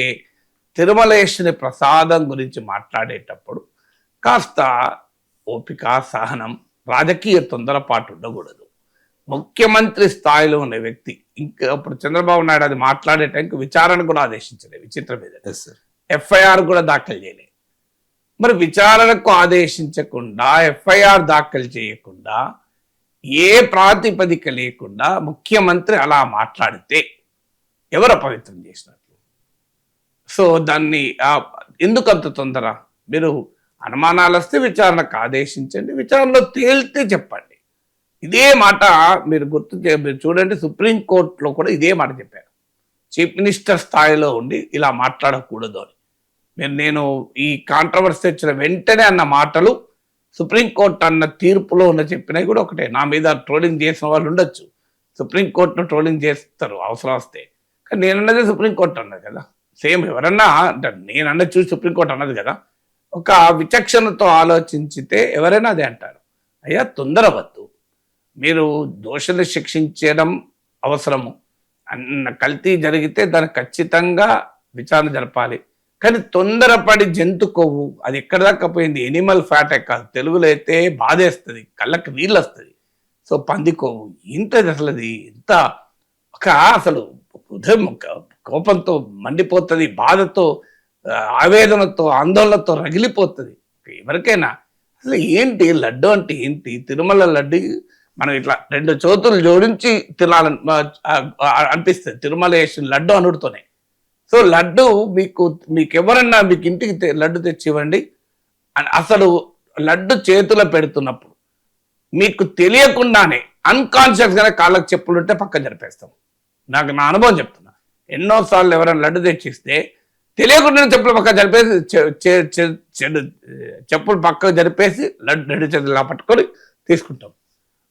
తిరుమలేశుని ప్రసాదం గురించి మాట్లాడేటప్పుడు కాస్త ఓపిక, సహనం, రాజకీయ తొందరపాటు ఉండకూడదు. ముఖ్యమంత్రి స్థాయిలో ఉన్న వ్యక్తి ఇంకా ఇప్పుడు చంద్రబాబు నాయుడు అది మాట్లాడే టైంకి విచారణ కూడా ఆదేశించలేదు. విచిత్రం ఏదంటే ఎఫ్ఐఆర్ కూడా దాఖలు చేయలేదు. మరి విచారణకు ఆదేశించకుండా, ఎఫ్ఐఆర్ దాఖలు చేయకుండా, ఏ ప్రాతిపదిక లేకుండా ముఖ్యమంత్రి అలా మాట్లాడితే ఎవరు అపవిత్రం చేసినట్లు? సో దాన్ని ఎందుకంత తొందర? మీరు అనుమానాలు వస్తే విచారణకు ఆదేశించండి, విచారణలో తేలితే చెప్పండి. ఇదే మాట మీరు మీరు చూడండి, సుప్రీంకోర్టులో కూడా ఇదే మాట చెప్పారు. చీఫ్ మినిస్టర్ స్థాయిలో ఉండి ఇలా మాట్లాడకూడదు అని. నేను ఈ కాంట్రవర్సీ వచ్చిన వెంటనే అన్న మాటలు సుప్రీంకోర్టు అన్న తీర్పులో ఉన్న చెప్పినవి కూడా ఒకటే. నా మీద ట్రోలింగ్ చేసిన వాళ్ళు ఉండొచ్చు, సుప్రీంకోర్టును ట్రోలింగ్ చేస్తారు అవసరం వస్తే, కానీ నేనన్నది సుప్రీంకోర్టు అన్నది కదా. సేమ్ ఎవరన్నా అంటే నేనన్నది చూసి సుప్రీంకోర్టు అన్నది కదా. ఒక విచక్షణతో ఆలోచించితే ఎవరైనా అదే అంటారు. అయ్యా తొందరవద్దు, మీరు దోషులు శిక్షించడం అవసరము, కల్తీ జరిగితే దానికి ఖచ్చితంగా విచారణ జరపాలి. కానీ తొందరపడి జంతు కొవ్వు, అది ఎక్కడ దాకా పోయింది, ఎనిమల్ ఫ్యాటే కాదు, తెలుగులో అయితే బాధేస్తుంది, కళ్ళకి నీళ్ళు వస్తుంది. సో పంది కొవ్వు ఇంతది, అసలు అది ఇంత ఒక అసలు హృదయం కోపంతో మండిపోతుంది, బాధతో, ఆవేదనతో, ఆందోళనతో రగిలిపోతుంది ఎవరికైనా. అసలు ఏంటి లడ్డు అంటే ఏంటి? తిరుమల లడ్డు మనం ఇట్లా 2 చేతులు జోడించి తినాలని అనిపిస్తుంది తిరుమలేశుని లడ్డు అనుడితోనే. సో లడ్డు మీకు ఎవరన్నా మీకు ఇంటికి లడ్డు తెచ్చి ఇవ్వండి, అసలు లడ్డు చేతిలో పెడుతున్నప్పుడు మీకు తెలియకుండానే అన్కాన్షియస్గానే కాళ్ళకు చెప్పులు ఉంటే పక్కన జరిపేస్తాం. నా అనుభవం చెప్తున్నా. ఎన్నోసార్లు ఎవరైనా లడ్డు తెచ్చిస్తే తెలియకుండా చెప్పులు పక్కన జరిపేసి చెప్పులు పక్కకు జరిపేసి లడ్డు చేతులు పట్టుకొని తీసుకుంటాం.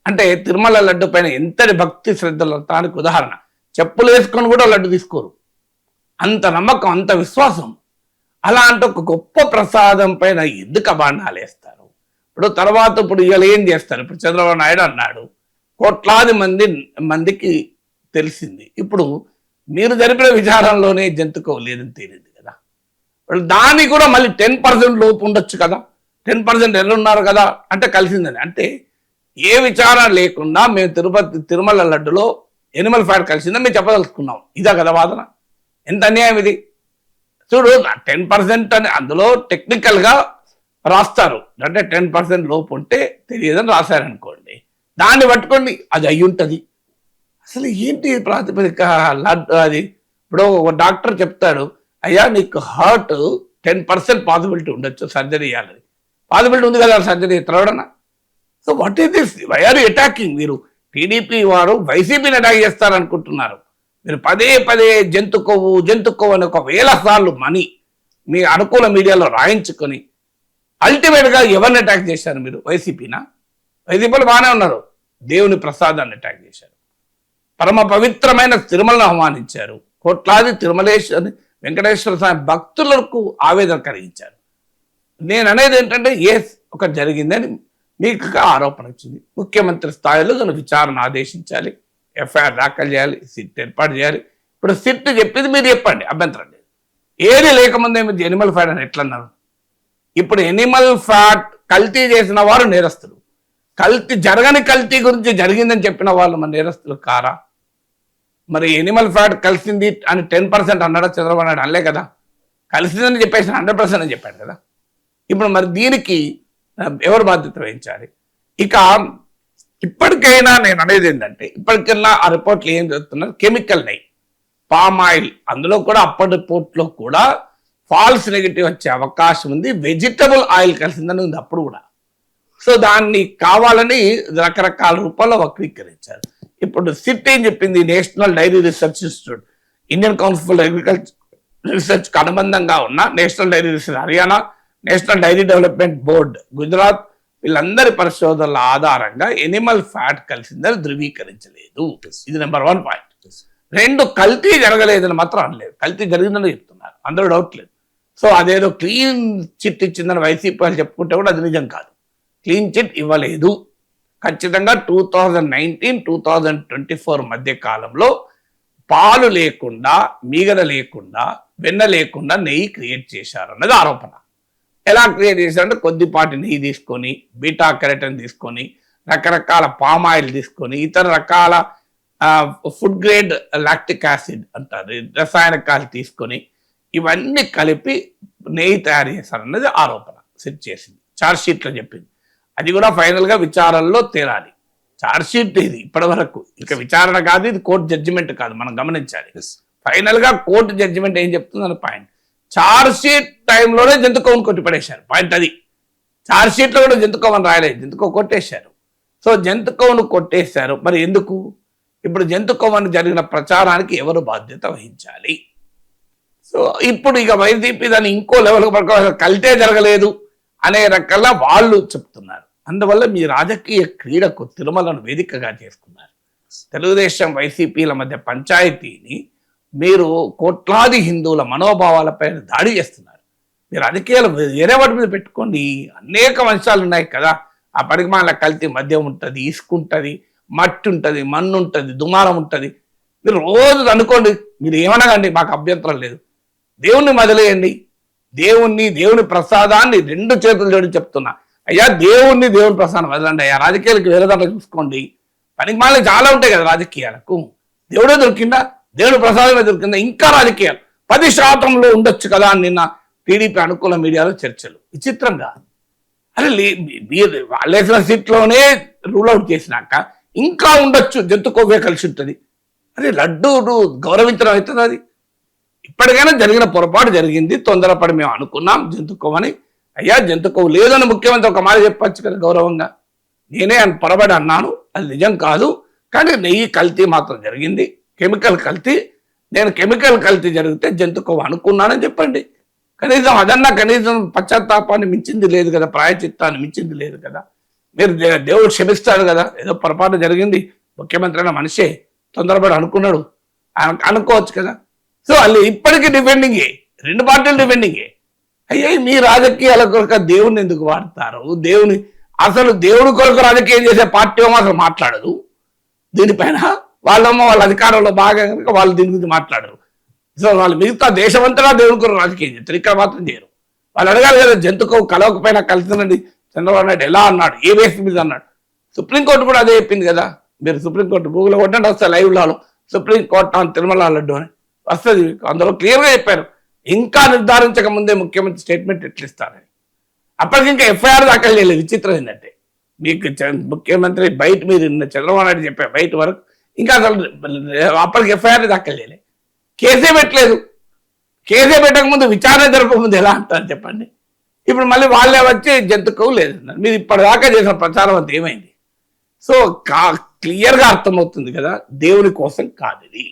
అంటే తిరుమల లడ్డు పైన ఎంతటి భక్తి శ్రద్ధలు దానికి ఉదాహరణ. చెప్పులు వేసుకొని కూడా లడ్డు తీసుకోరు, అంత నమ్మకం, అంత విశ్వాసం. అలాంటి ఒక గొప్ప ప్రసాదం పైన ఎందుకు అబాండాలు వేస్తారు? ఇప్పుడు ఇవాళ ఏం చేస్తారు? ఇప్పుడు చంద్రబాబు నాయుడు అన్నాడు, కోట్లాది మందికి తెలిసింది. ఇప్పుడు మీరు జరిపిన విచారణలోనే జంతుకో లేదని తేలింది కదా. దానికి కూడా మళ్ళీ 10% లోపు ఉండొచ్చు కదా, 10% ఎల్లున్నారు కదా అంటే కలిసిందని. అంటే ఏ విచారణ లేకుండా మేము తిరుమల లడ్డులో ఎనిమల్ ఫ్యాట్ కలిసిందని మేము చెప్పదలుచుకున్నాం. ఇదా కదా వాదన? ఎంత అన్యాయం ఇది! చూడు, 10% అని అందులో టెక్నికల్గా రాస్తారు, అంటే 10% లోపు ఉంటే తెలియదని రాశారనుకోండి, దాన్ని పట్టుకోండి అది అయ్యి ఉంటుంది. అసలు ఏంటి ప్రాతిపదిక? అది ఇప్పుడు ఒక డాక్టర్ చెప్తాడు, అయ్యా నీకు హార్ట్ 10% పాసిబిలిటీ ఉండొచ్చు సర్జరీ చేయాలని. పాసిబిలిటీ ఉంది కదా సర్జరీ ఎత్తడన్నా. So what is this? Why are you attacking? మీరు టీడీపీ వారు వైసీపీని అటాక్ చేస్తారనుకుంటున్నారు. మీరు పదే పదే జంతు కొవ్వు అని 1000 సార్లు మనీ మీ అనుకూల మీడియాలో రాయించుకొని అల్టిమేట్గా ఎవరిని అటాక్ చేశారు మీరు? వైసీపీనా? వైసీపీలు బాగానే ఉన్నారు, దేవుని ప్రసాదాన్ని అటాక్ చేశారు, పరమ పవిత్రమైన తిరుమలను అవమానించారు, కోట్లాది వెంకటేశ్వర స్వామి భక్తులకు ఆవేదన కలిగించారు. నేను అనేది ఏంటంటే ఒక జరిగిందని మీకు ఆరోపణ వచ్చింది, ముఖ్యమంత్రి స్థాయిలో దాన్ని విచారణ ఆదేశించాలి, ఎఫ్ఐఆర్ దాఖలు చేయాలి, సిట్ ఏర్పాటు చేయాలి. ఇప్పుడు సిట్ చెప్పింది మీరు చెప్పండి, అభ్యంతరం లేదు. ఏది లేకముందే మీరు ఎనిమల్ ఫ్యాట్ అని ఎట్లా అన్నారు? ఇప్పుడు ఎనిమల్ ఫ్యాట్ కల్తీ చేసిన వారు నేరస్తులు, జరగని కల్తీ గురించి జరిగిందని చెప్పిన వాళ్ళు మన నేరస్తులు కారా? మరి ఎనిమల్ ఫ్యాట్ కలిసింది అని 10% అన్నాడా చంద్రబాబు నాయుడు? అనలే కదా. కలిసిందని చెప్పేసి 100% అని చెప్పాడు కదా. ఇప్పుడు మరి దీనికి ఎవరు బాధ్యత వహించాలి? ఇక ఇప్పటికైనా నేను అనేది ఏంటంటే, ఇప్పటికైనా ఆ రిపోర్ట్లు ఏం చెప్తున్నారు? కెమికల్ నెయ్యి, పామ్ ఆయిల్, అందులో కూడా అప్పటి రిపోర్ట్లో కూడా ఫాల్స్ నెగిటివ్ వచ్చే అవకాశం ఉంది, వెజిటబుల్ ఆయిల్ కలిసిందని ఉంది అప్పుడు కూడా. సో దాన్ని కావాలని రకరకాల రూపాల్లో వక్రీకరించారు. ఇప్పుడు సిట్ ఏం చెప్పింది? National dairy research institute, Indian council for agriculture రీసెర్చ్కి అనుబంధంగా ఉన్న national dairy research Haryana, national dairy development board Gujarat, వీళ్ళందరి పరిశోధనల ఆధారంగా ఎనిమల్ ఫ్యాట్ కలిసిందని ధృవీకరించలేదు. ఇది నెంబర్ 1 పాయింట్. 2, కల్తీ జరగలేదని మాత్రం అనలేదు, కల్తీ జరిగిందని చెప్తున్నారు, అందరూ డౌట్ లేదు. సో అదేదో క్లీన్ చిట్ ఇచ్చిందని వైసీపీ వాళ్ళు చెప్పుకుంటే కూడా అది నిజం కాదు. క్లీన్ చిట్ ఇవ్వలేదు. ఖచ్చితంగా 2019-2024 మధ్య కాలంలో పాలు లేకుండా, మీగడ లేకుండా, వెన్న లేకుండా నెయ్యి క్రియేట్ చేశారు అన్నది ఆరోపణ. ఎలా క్రియేట్ చేశారంటే, కొద్దిపాటి నెయ్యి తీసుకొని, బీటా కెరటిన్ తీసుకొని, రకరకాల పామ్ ఆయిల్ తీసుకొని, ఇతర రకాల ఫుడ్ గ్రేడ్ లాక్టిక్ యాసిడ్ అంటారు రసాయనికాలు తీసుకొని, ఇవన్నీ కలిపి నెయ్యి తయారు చేశారన్నది ఆరోపణ సెట్ చేసింది, ఛార్జ్ షీట్లో చెప్పింది. అది కూడా ఫైనల్గా విచారణలో తేలాలి. ఛార్జ్ షీట్ ఇది ఇప్పటి వరకు, ఇక విచారణ కాదు, ఇది కోర్టు జడ్జిమెంట్ కాదు, మనం గమనించాలి. ఫైనల్గా కోర్టు జడ్జిమెంట్ ఏం చెప్తుందని పాయింట్. ఛార్జ్ షీట్ టైంలోనే జంతుకోవని కొట్టిపడేశారు, పాయింట్ అది. ఛార్జ్ షీట్లో కూడా జంతుకోవని రాయలేదు, జంతుకో కొట్టేశారు. సో జంతుకోవను కొట్టేశారు. మరి ఎందుకు? ఇప్పుడు జంతుకోవని జరిగిన ప్రచారానికి ఎవరు బాధ్యత వహించాలి? సో ఇప్పుడు ఇక వైసీపీ దాన్ని ఇంకో లెవెల్కి పడుకోవాలి, కల్తే జరగలేదు అనే రకంగా వాళ్ళు చెప్తున్నారు. అందువల్ల మీ రాజకీయ క్రీడకు తిరుమలను వేదికగా చేసుకున్నారు. తెలుగుదేశం వైసీపీల మధ్య పంచాయతీని మీరు కోట్లాది హిందువుల మనోభావాలపై దాడి చేస్తున్నారు. మీరు రాజకీయాలు వేరే వాటి మీద పెట్టుకోండి, అనేక అంశాలు ఉన్నాయి కదా. ఆ పరిమాణాల కల్తీ మద్యం ఉంటుంది, ఇసుక ఉంటుంది, మట్టి ఉంటుంది, మన్ను ఉంటుంది, దుమారం ఉంటుంది. మీరు రోజు అనుకోండి, మీరు ఏమనగండి, మాకు అభ్యంతరం లేదు. దేవుణ్ణి మొదలేయండి, దేవుని ప్రసాదాన్ని 2 చేతులు జోడి చెప్తున్నా. అయ్యా దేవుని ప్రసాదం వదలండి అయ్యా, రాజకీయాలకు వేరే దాంట్లో చూసుకోండి. పనికి మాలి చాలా ఉంటాయి కదా రాజకీయాలకు. దేవుడే దొరికిందా? దేవుని ప్రసాదమే దొరికిందా? ఇంకా రాజకీయాలు 10% ఉండొచ్చు కదా అని నిన్న టీడీపీ అనుకూల మీడియాలో చర్చలు. విచిత్రంగా అరే వాళ్ళేసిన సీట్లోనే రూల్ అవుట్ చేసినాక ఇంకా ఉండొచ్చు, జంతు కొవ్వే కలిసి ఉంటుంది. అరే లడ్డు గౌరవించడం అవుతుంది అది. ఇప్పటికైనా జరిగిన పొరపాటు జరిగింది, తొందరపడి మేము అనుకున్నాం జంతు కొవ్వని. అయ్యా జంతు కొవ్వు లేదని ముఖ్యమంత్రి ఒక మాట చెప్పచ్చు కదా గౌరవంగా. నేనే పొరపాటు అన్నాను, అది నిజం కాదు, కానీ నెయ్యి కల్తీ మాత్రం జరిగింది, కెమికల్ కల్తీ. నేను కెమికల్ కల్తీ జరిగితే జంతు కొవ్వు అనుకున్నానని చెప్పండి. కనీసం అదన్నా, కనీసం పశ్చాత్తాపాన్ని మించింది లేదు కదా, ప్రాయచిత్తాన్ని మించింది లేదు కదా. మీరు దేవుడు క్షమిస్తాడు కదా, ఏదో పొరపాటు జరిగింది, ముఖ్యమంత్రి అయిన మనిషే తొందరపడి అనుకున్నాడు అనుకోవచ్చు కదా. సో వాళ్ళు ఇప్పటికీ డిఫెండింగే, 2 పార్టీలు డిఫెండింగే. అయ్యే మీ రాజకీయాల కొరకు దేవుడిని ఎందుకు వాడతారు? అసలు దేవుడి కొరకు రాజకీయం చేసే పార్టీ ఏమో అసలు మాట్లాడదు దీనిపైన. వాళ్ళేమో వాళ్ళ అధికారంలో బాగా కనుక వాళ్ళు దీని గురించి మాట్లాడరు. సో వాళ్ళు మిగతా దేశమంతటా దేవుడి కొరకు రాజకీయం చేస్తారు, ఇక్కడ మాత్రం చేయరు. వాళ్ళు అడగాలి కదా, జంతుకు కలవకపోయినా కలిసినండి చంద్రబాబు నాయుడు ఎలా అన్నాడు, ఏ బేస్ మీద అన్నాడు. సో సుప్రీంకోర్టు కూడా అదే చెప్పింది కదా. మీరు సుప్రీంకోర్టు గూగుల్ కొట్టండి వస్తుంది లైవ్లలో సుప్రీంకోర్టు ఆన్ తిరుమల లడ్డు అని వస్తుంది. అందులో క్లియర్గా చెప్పారు ఇంకా నిర్ధారించక ముందే ముఖ్యమంత్రి స్టేట్మెంట్ ఎట్లా ఇస్తారని. అప్పటికి ఇంకా ఎఫ్ఐఆర్ దాఖలు చేయలేదు. విచిత్రం ఏంటంటే మీకు ముఖ్యమంత్రి బయట మీరు చంద్రబాబు నాయుడు చెప్పారు బయట వరకు ఇంకా అసలు అప్పటికి ఎఫ్ఐఆర్ దాఖలు చేయలేదు, కేసే పెట్టలేదు. కేసే పెట్టకముందు విచారణ జరపకముందు ఎలా అంటారు చెప్పండి. ఇప్పుడు మళ్ళీ వాళ్ళే వచ్చి జంతుకోవు లేదన్నారు. మీరు ఇప్పటిదాకా చేసిన ప్రచారం అంతా ఏమైంది? సో క్లియర్గా అర్థమవుతుంది కదా, దేవుని కోసం కాదు ఇది.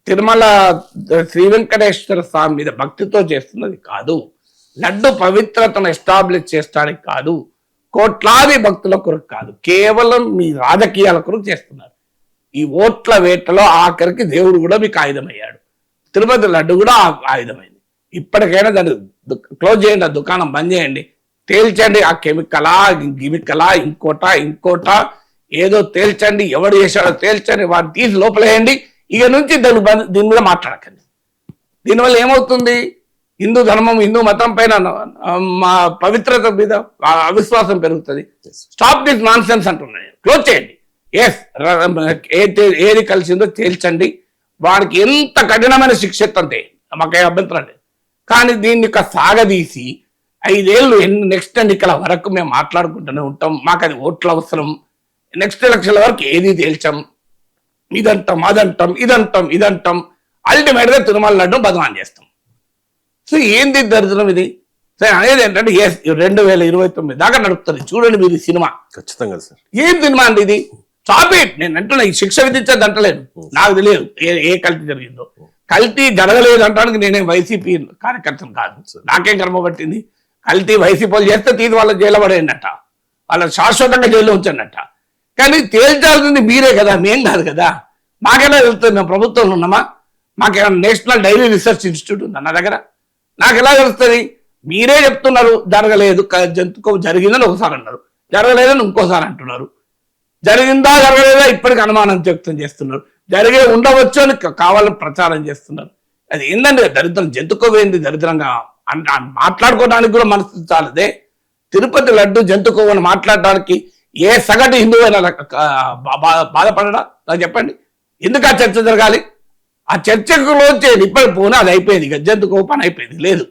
తిరుమల శ్రీ వెంకటేశ్వర స్వామి మీద భక్తితో చేస్తున్నది కాదు. లడ్డు పవిత్రతను ఎస్టాబ్లిష్ చేయడానికి కాదు, కోట్లాది భక్తుల కొరకు కాదు, కేవలం మీ రాజకీయాల కొరకు చేస్తున్నారు. ఈ ఓట్ల వేటలో ఆఖరికి దేవుడు కూడా మీకు ఆయుధమయ్యాడు. తిరుపతి లడ్డు కూడా ఆయుధమైంది. ఇప్పటికైనా దాన్ని క్లోజ్ చేయండి, ఆ దుకాణం బంద్ చేయండి, తేల్చండి ఆ కెమికలా గిమికలా ఇంకోట ఏదో తేల్చండి, ఎవడు చేశాడో తేల్చండి, వాడిని తీసి లోపలేయండి. ఇక నుంచి దీని మీద మాట్లాడకండి. దీనివల్ల ఏమవుతుంది? హిందూ ధర్మం హిందూ మతం పైన మా పవిత్రత మీద అవిశ్వాసం పెరుగుతుంది. స్టాప్ దిస్ నాన్ సెన్స్ అంటున్నాను. క్లోజ్ చేయండి. ఎస్ ఏది కలిసిందో తేల్చండి, వాడికి ఎంత కఠినమైన శిక్ష అంతే, మాకే అభ్యంతరం లేదు. కానీ దీన్ని సాగదీసి 5 ఏళ్ళు నెక్స్ట్ ఎన్నికల వరకు మేము మాట్లాడుకుంటూనే ఉంటాం, మాకు అది ఓట్లు అవసరం, నెక్స్ట్ ఎలక్షన్ల వరకు ఏది తేల్చాం, ఇదంటాం అల్టిమేట్ గా తిరుమల లడ్డు బదనాం చేస్తాం. సో ఏంది దరిద్రం ఇది? సరే అనేది ఏంటంటే 2029 దాకా నడుపుతుంది చూడండి మీరు ఈ సినిమా. ఖచ్చితంగా సార్. ఏం సినిమా అండి ఇది? Stop it. నేను అంటున్నా ఈ శిక్ష విధించేది అంటలేదు, నాకు తెలియదు ఏ కల్తీ జరిగిందో. కల్తీ జరగలేదు అంటానికి నేనే వైసీపీ కార్యకర్తను కాదు, నాకేం కర్మ పట్టింది. కల్తీ వైసీపీలు చేస్తే తీసి వాళ్ళ జైలు పడేయండట, వాళ్ళ శాశ్వతంగా జైల్లో ఉంచండట. కానీ తేల్చాల్సింది మీరే కదా, మేం కాదు కదా. మాకెలా తెలుస్తుంది? మేము ప్రభుత్వంలో ఉన్నామా? మాకేమైనా నేషనల్ డైరీ రీసెర్చ్ ఇన్స్టిట్యూట్ ఉందా నా దగ్గర? నాకు ఎలా తెలుస్తుంది? మీరే చెప్తున్నారు జరగలేదు, జంతుకో జరిగిందని ఒకసారి అన్నారు, జరగలేదని ఇంకోసారి అంటున్నారు. జరిగిందా జరగలేదా ఇప్పటికి అనుమానం వ్యక్తం చేస్తున్నారు, జరిగే ఉండవచ్చు అని కావాలని ప్రచారం చేస్తున్నారు. అది ఏంటంటే దరిద్రం. జంతుకోవేంది దరిద్రంగా మాట్లాడుకోవడానికి కూడా మనసు చాలదే. తిరుపతి లడ్డు జంతుకోవని మాట్లాడడానికి ఏ సగటు హిందువు అయినా బాధపడడా? నాకు చెప్పండి, ఎందుకు ఆ చర్చ జరగాలి? ఆ చర్చకులోంచి ఇప్పటి పోనీ అది అయిపోయింది, జంతుకో పని అయిపోయింది. లేదు,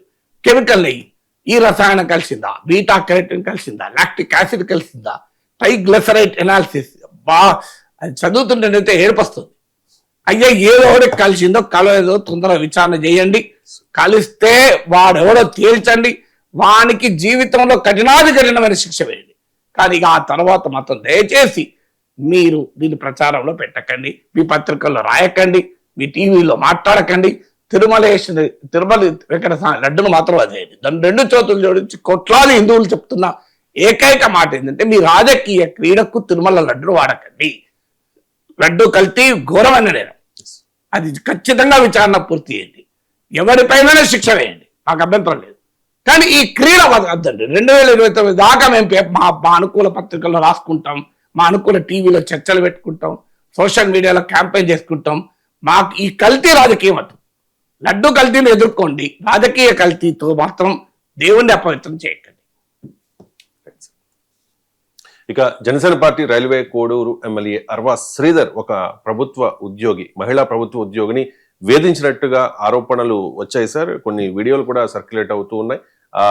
కెమికల్ నెయ్యి, ఈ రసాయనం కలిసిందా, బీటా కెరటిన్ కలిసిందా, లాక్టిక్ యాసిడ్ కలిసిందా, ట్రైగ్లిసరైడ్ ఎనాలిసిస్, అది చదువుతుంటేనైతే ఏడుపొస్తుంది. అయ్యా ఏదో ఒకటి కలిసిందో కలదో తొందరగా విచారణ చేయండి, కలిస్తే వాడెవడో తేల్చండి, వానికి జీవితంలో కఠినమైన శిక్ష వేయండి. కానీ ఇక ఆ తర్వాత మాత్రం దయచేసి మీరు దీన్ని ప్రచారంలో పెట్టకండి, మీ పత్రికల్లో రాయకండి, మీ టీవీలో మాట్లాడకండి. తిరుమల వెంకట లడ్డును మాత్రం అదేయండి. దాన్ని 2 చేతులు జోడించి కోట్లాది హిందువులు చెప్తున్న ఏకైక మాట ఏంటంటే మీ రాజకీయ క్రీడకు తిరుమల లడ్డును వాడకండి. లడ్డు కల్తీ ఘోరమైన నేరం, అది ఖచ్చితంగా విచారణ పూర్తి చేయండి, ఎవరిపైన శిక్ష వేయండి, మాకు అభ్యంతరం లేదు. కానీ ఈ క్రీడ వద్దండి. 2029 దాకా మేము మా అనుకూల పత్రికల్లో రాసుకుంటాం, మా అనుకూల టీవీలో చర్చలు పెట్టుకుంటాం, సోషల్ మీడియాలో క్యాంపెయిన్ చేసుకుంటాం. మాకు ఈ కల్తీ రాజకీయం వద్దు. లడ్డు కల్తీని ఎదుర్కోండి, రాజకీయ కల్తీతో మాత్రం దేవుణ్ణి అపవిత్రం చేయకండి. ఇక Janasena party railway Koduru MLA Arva Sridhar ఒక మహిళా ప్రభుత్వ ఉద్యోగిని వేధించినట్టుగా ఆరోపణలు వచ్చాయి సార్. కొన్ని వీడియోలు కూడా సర్క్యులేట్ అవుతూ ఉన్నాయి. ఆ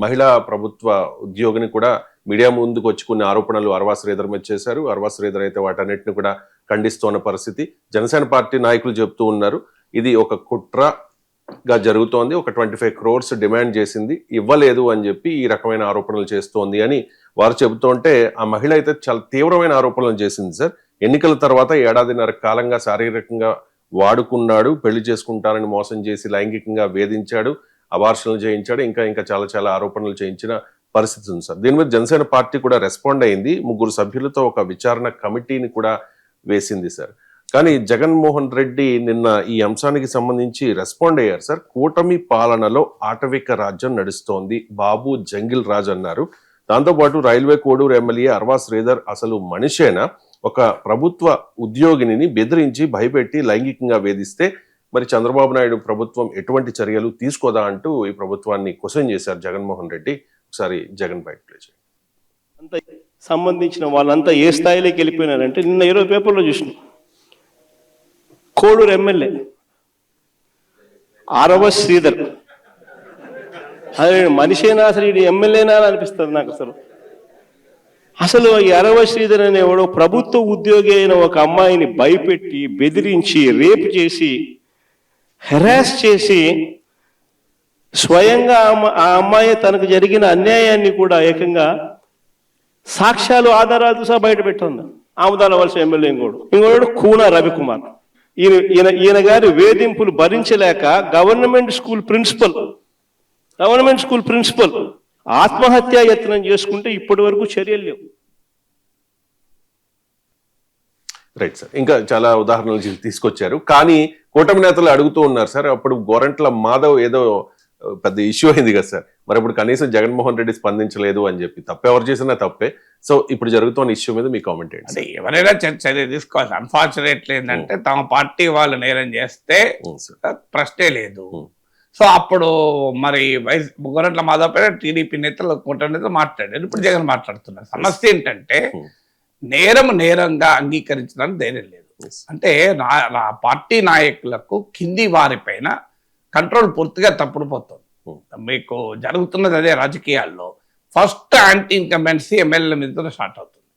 మహిళా ప్రభుత్వ ఉద్యోగిని కూడా మీడియా ముందుకు వచ్చి కొన్ని ఆరోపణలు అర్వా శ్రీధర్ మీద చేశారు. అర్వా శ్రీధర్ అయితే వాటన్నిటిని కూడా ఖండిస్తున్న పరిస్థితి. జనసేన పార్టీ నాయకులు చెప్తూ ఉన్నారు ఇది ఒక కుట్రగా జరుగుతోంది, ఒక 25 crores డిమాండ్ చేసింది, ఇవ్వలేదు అని చెప్పి ఈ రకమైన ఆరోపణలు చేస్తోంది అని వారు చెబుతుంటే, ఆ మహిళ అయితే చాలా తీవ్రమైన ఆరోపణలు చేసింది సార్. ఎన్నికల తర్వాత 1.5 కాలంగా శారీరకంగా వాడుకున్నాడు, పెళ్లి చేసుకుంటానని మోసం చేసి లైంగికంగా వేధించాడు, అబార్షన్లు చేయించాడు, ఇంకా చాలా ఆరోపణలు చేయించిన పరిస్థితి ఉంది సార్. దీని మీద జనసేన పార్టీ కూడా రెస్పాండ్ అయింది, 3 సభ్యులతో ఒక విచారణ కమిటీని కూడా వేసింది సార్. కానీ జగన్మోహన్ రెడ్డి నిన్న ఈ అంశానికి సంబంధించి రెస్పాండ్ అయ్యారు సార్. కూటమి పాలనలో ఆటవిక రాజ్యం నడుస్తోంది, బాబు జంగిల్ రాజ్ అన్నారు. దాంతోపాటు రైల్వే కోడూరు ఎమ్మెల్యే అర్వా శ్రీధర్ అసలు మనిషేనా, ఒక ప్రభుత్వ ఉద్యోగిని బెదిరించి భయపెట్టి లైంగికంగా వేధిస్తే మరి చంద్రబాబు నాయుడు ప్రభుత్వం ఎటువంటి చర్యలు తీసుకోదా అంటూ ఈ ప్రభుత్వాన్ని క్వశ్చన్ చేశారు జగన్మోహన్ రెడ్డి. ఒకసారి జగన్ బయట ప్లే చేయండి. సంబంధించిన వాళ్ళంతా ఏ స్థాయిలోకి వెళ్ళిపోయినారంటే, నిన్న 20 పేపర్లో చూసినాం, కోడూరు ఎమ్మెల్యే ఆరవ శ్రీధర్, అదే మనిషేనా అసలు, ఇది ఎమ్మెల్యేనా అని అనిపిస్తుంది నాకు. అసలు ఈ అరవ శ్రీధర్ అనేవాడు ప్రభుత్వ ఉద్యోగి అయిన ఒక అమ్మాయిని భయపెట్టి, బెదిరించి, రేపు చేసి, హెరాస్ చేసి, స్వయంగా ఆ అమ్మాయి తనకు జరిగిన అన్యాయాన్ని కూడా ఏకంగా సాక్ష్యాలు, ఆధారాలతో సహా బయట పెట్టింది. ఆముదాల వలస ఎమ్మెల్యే ఇంకోడు కూన రవికుమార్. ఈయన గారి వేధింపులు భరించలేక గవర్నమెంట్ స్కూల్ ప్రిన్సిపల్ ఆత్మహత్యా యత్నం చేసుకుంటే ఇప్పటి వరకు చర్యలు లేవు. రైట్ సార్, ఇంకా చాలా ఉదాహరణలు తీసుకొచ్చారు. కానీ కూటమి నేతలు అడుగుతూ ఉన్నారు సార్, అప్పుడు గోరంట్ల మాధవ్ ఏదో పెద్ద ఇష్యూ అయింది కదా సార్, మరి ఇప్పుడు కనీసం జగన్మోహన్ రెడ్డి స్పందించలేదు అని చెప్పి. తప్పు ఎవరు చేసినా తప్పే. సో ఇప్పుడు జరుగుతున్న ఇష్యూ మీద మీ కామెంట్ ఏంటి? అంటే ఎవరైనా చర్య తీసుకోవాలి. అన్ఫార్చునేట్లీ ఏంటంటే తమ పార్టీ వాళ్ళు నేరం చేస్తే ప్రశ్నే లేదు. సో అప్పుడు మరి గోరంట్ల మాధవ్ పైన టీడీపీ నేతలు, కూటమి నేతలు మాట్లాడారు. ఇప్పుడు జగన్ మాట్లాడుతున్నారు. సమస్య ఏంటంటే నేరంగా అంగీకరించడానికి ధైర్యం లేదు. అంటే నా పార్టీ నాయకులకు కింది వారిపైన కంట్రోల్ పూర్తిగా తప్పుడు పోతుంది. మీకు జరుగుతున్నది అదే. రాజకీయాల్లో ఫస్ట్ యాంటీ ఇన్కంబెన్సీ ఎమ్మెల్యేల మీద స్టార్ట్ అవుతుంది.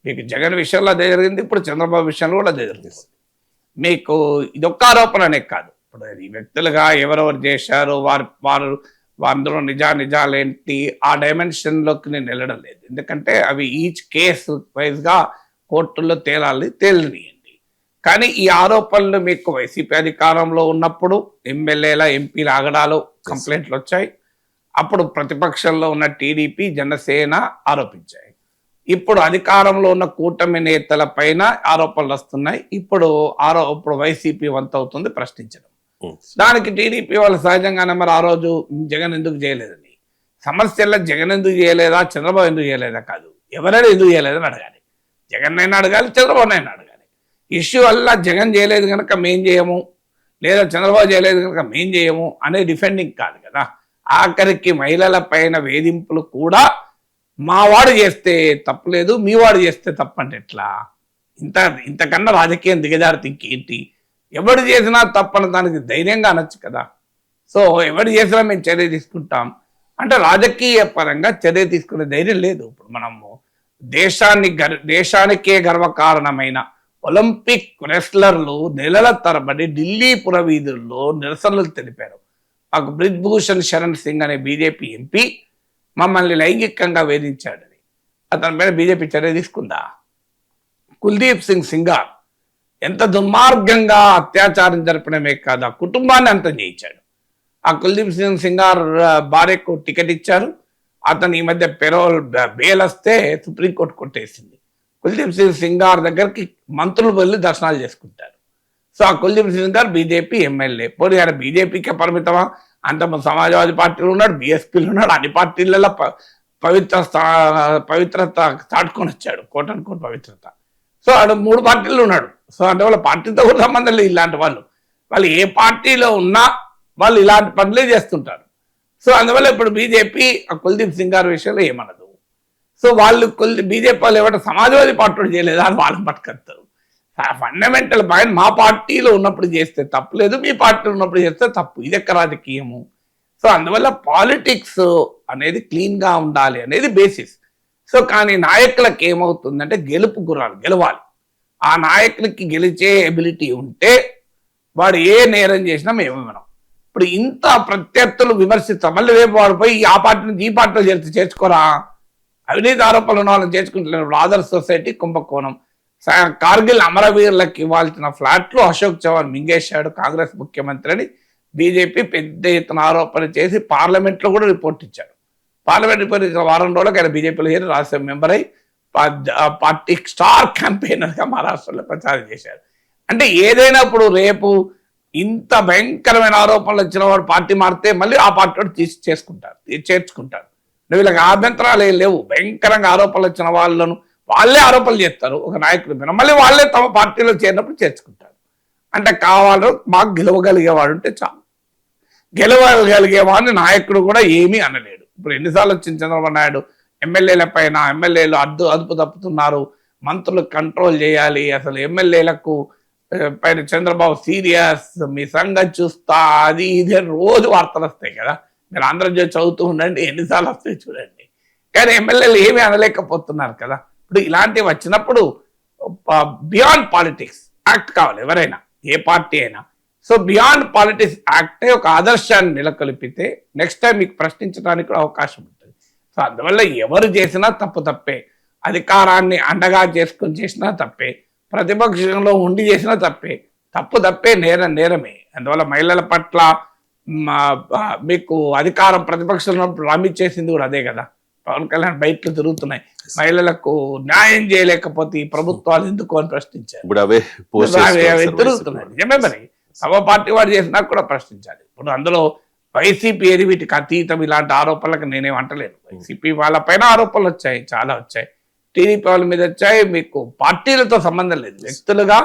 మీకు జగన్ విషయంలో అదే జరిగింది, ఇప్పుడు చంద్రబాబు విషయంలో కూడా అదే జరుగుతుంది. మీకు ఇదొక్క ఆరోపణ అనే కాదు, ఇప్పుడు ఈ వ్యక్తులుగా ఎవరెవరు చేశారు, వారిలో నిజాలేంటి, ఆ డైమెన్షన్లోకి నేను వెళ్ళడం లేదు. ఎందుకంటే అవి ఈచ్ కేసు వైజ్గా కోర్టుల్లో తేలనియండి. కానీ ఈ ఆరోపణలు మీకు వైసీపీ అధికారంలో ఉన్నప్పుడు ఎమ్మెల్యేల, ఎంపీల ఆగడాలు, కంప్లైంట్లు వచ్చాయి. అప్పుడు ప్రతిపక్షంలో ఉన్న టీడీపీ, జనసేన ఆరోపించాయి. ఇప్పుడు అధికారంలో ఉన్న కూటమి నేతల పైన ఆరోపణలు వస్తున్నాయి. ఇప్పుడు వైసీపీ వంత అవుతుంది ప్రశ్నించడం. దానికి టీడీపీ వాళ్ళు సహజంగానే మరి ఆ రోజు జగన్ ఎందుకు చేయలేదని, సమస్యల్లో జగన్ ఎందుకు చేయలేదా, చంద్రబాబు ఎందుకు చేయలేదా కాదు, ఎవరైనా ఎందుకు చేయలేదని అడగాలి. జగన్ అయినా అడగాలి, చంద్రబాబు అయినా అడగాలి. ఇష్యూ వల్ల జగన్ చేయలేదు కనుక మేం చేయము, లేదా చంద్రబాబు చేయలేదు కనుక మేం చేయము అనే డిఫెండింగ్ కాదు కదా. ఆఖరికి మహిళల పైన వేధింపులు కూడా మా వాడు చేస్తే తప్పులేదు, మీ వాడు చేస్తే తప్పంటే ఎట్లా? ఇంతకన్నా రాజకీయం దిగజారితే ఇంకేంటి? ఎవడు చేసినా తప్పని దానికి ధైర్యంగా అనొచ్చు కదా. సో ఎవడు చేసినా మేము చర్య తీసుకుంటాం అంటే రాజకీయ పరంగా చర్య తీసుకునే ధైర్యం లేదు. ఇప్పుడు మనము దేశానికే గర్వకారణమైన ఒలింపిక్ రెస్లర్లు నెలల తరబడి ఢిల్లీ పురవీధుల్లో నిరసనలు తెలిపారు. మాకు బ్రిజ్భూషణ్ శరణ్ సింగ్ అనే బీజేపీ ఎంపీ మమ్మల్ని లైంగికంగా వేధించాడని. అతని పైన బీజేపీ చర్య తీసుకుందా? కుల్దీప్ సింగ్ సింగార్ ఎంత దుర్మార్గంగా అత్యాచారం జరపడమే కాదు, ఆ కుటుంబాన్ని అంతం చేయించాడు. ఆ కుల్దీప్ సింగ్ సింగార్ భార్యకు టికెట్ ఇచ్చారు. అతను ఈ మధ్య బెయిల్ వస్తే సుప్రీంకోర్టు కొట్టేసింది. కుల్దీప్ సింగ్ సింగార్ దగ్గరికి మంత్రులు వెళ్ళి దర్శనాలు చేసుకుంటారు. సో ఆ కుల్దీప్ సింగ్ సింగార్ బీజేపీ ఎమ్మెల్యే. పోనీ ఆయన బీజేపీకే పరిమితమా? అంత సమాజ్వాదీ పార్టీలో ఉన్నాడు, బీఎస్పీలో ఉన్నాడు, అన్ని పార్టీలలో పవిత్రత చాటుకొని వచ్చాడు, కోటన్ కోట్ పవిత్రత. సో ఆడు 3 పార్టీలు ఉన్నాడు. సో అంటే వాళ్ళ పార్టీతో కూడా సంబంధం లేదు. ఇలాంటి వాళ్ళు ఏ పార్టీలో ఉన్నా వాళ్ళు ఇలాంటి పనులే చేస్తుంటారు. సో అందువల్ల ఇప్పుడు బీజేపీ కుల్దీప్ సింగార్ విషయంలో ఏమనదు. సో వాళ్ళు బీజేపీ వాళ్ళు ఏమంటే సమాజ్వాదీ పార్టీ చేయలేదా అని వాళ్ళని పట్టుకొస్తారు. ఫండమెంటల్ పాయింట్, మా పార్టీలో ఉన్నప్పుడు చేస్తే తప్పులేదు, మీ పార్టీలో ఉన్నప్పుడు చేస్తే తప్పు. ఇది ఎక్క రాజకీయము? సో అందువల్ల పాలిటిక్స్ అనేది క్లీన్గా ఉండాలి అనేది బేసిస్. సో కానీ నాయకులకు ఏమవుతుందంటే గెలవాలి. ఆ నాయకులకి గెలిచే ఎబిలిటీ ఉంటే వాడు ఏ నేరం చేసినా మేము వినం. ఇప్పుడు ఇంత ప్రత్యర్థులు విమర్శిస్తాం, మళ్ళీ రేపు వాడు పోయి ఆ పార్టీ నుంచి ఈ పార్టీలో చేర్చుకోరా, అవినీతి ఆరోపణలు ఉన్న వాళ్ళని చేర్చుకుంటున్నారు. ఆదర్శ్ సొసైటీ కుంభకోణం, కార్గిల్ అమరవీరులకు ఇవ్వాల్సిన ఫ్లాట్లు అశోక్ చవాన్ మింగేశాడు కాంగ్రెస్ ముఖ్యమంత్రి అని బీజేపీ పెద్ద ఎత్తున ఆరోపణ చేసి పార్లమెంట్లో కూడా రిపోర్ట్ ఇచ్చాడు. పార్లమెంట్ రిపోర్ట్ ఇచ్చిన వారం రోజులకు ఆయన బీజేపీలో చేరి రాజ్యసభ మెంబర్ అయి పార్టీ స్టార్ క్యాంపెయినర్గా మహారాష్ట్రలో ప్రచారం చేశారు. అంటే ఏదైనా ఇప్పుడు రేపు ఇంత భయంకరమైన ఆరోపణలు వచ్చిన వాడు పార్టీ మారితే మళ్ళీ ఆ పార్టీ చేర్చుకుంటారు. వీళ్ళకి అభ్యంతరాలు ఏం లేవు. భయంకరంగా ఆరోపణలు వచ్చిన వాళ్ళను వాళ్ళే ఆరోపణలు చేస్తారు ఒక నాయకుడి మీద, మళ్ళీ వాళ్ళే తమ పార్టీలో చేరినప్పుడు చేర్చుకుంటారు. అంటే కావాలో మాకు గెలవగలిగేవాడు ఉంటే చాలు. గెలవగలిగేవాడిని నాయకుడు కూడా ఏమీ అనలేడు. ఇప్పుడు ఎన్నిసార్లు వచ్చింది చంద్రబాబు నాయుడు, ఎమ్మెల్యేల పైన, ఎమ్మెల్యేలు అదుపు తప్పుతున్నారు, మంత్రులు కంట్రోల్ చేయాలి, అసలు ఎమ్మెల్యేలకు పైన చంద్రబాబు సీరియస్, మీ సంగతి చూస్తా, అది ఇది రోజు వార్తలు వస్తాయి కదా. మీరు ఆంధ్రజ్యోతి చదువుతూ ఉండండి, ఎన్నిసార్లు వస్తాయి చూడండి. కానీ ఎమ్మెల్యేలు ఏమీ అనలేకపోతున్నారు కదా. ఇప్పుడు ఇలాంటివి వచ్చినప్పుడు బియాండ్ పాలిటిక్స్ యాక్ట్ కావాలి ఎవరైనా, ఏ పార్టీ అయినా. సో బియాండ్ పాలిటిక్స్ యాక్టే ఒక ఆదర్శాన్ని నెలకొల్పితే నెక్స్ట్ టైం మీకు ప్రశ్నించడానికి కూడా అవకాశం ఉంటుంది. సో అందువల్ల ఎవరు చేసినా తప్పే, అధికారాన్ని అండగా చేసుకుని చేసినా తప్పే, ప్రతిపక్షంలో ఉండి చేసినా తప్పే, నేరమే. అందువల్ల మహిళల పట్ల మీకు అధికారం ప్రతిపక్షంలో రామిచ్చేసింది కూడా అదే కదా. పవన్ కళ్యాణ్ బయటకు తిరుగుతున్నాయి, మహిళలకు న్యాయం చేయలేకపోతే ఈ ప్రభుత్వాలు ఎందుకు అని ప్రశ్నించారు. తిరుగుతున్నాయి నిజమే. మరి సభ పార్టీ వాడు చేసినా కూడా ప్రశ్నించాలి. ఇప్పుడు అందులో వైసీపీ ఏది, వీటికి అతీతం ఇలాంటి ఆరోపణలకు నేనేం అంటలేను. వైసీపీ వాళ్ళ పైన ఆరోపణలు వచ్చాయి, చాలా వచ్చాయి. టీడీపీ వాళ్ళ మీద వచ్చాయి. మీకు పార్టీలతో సంబంధం లేదు, వ్యక్తులుగా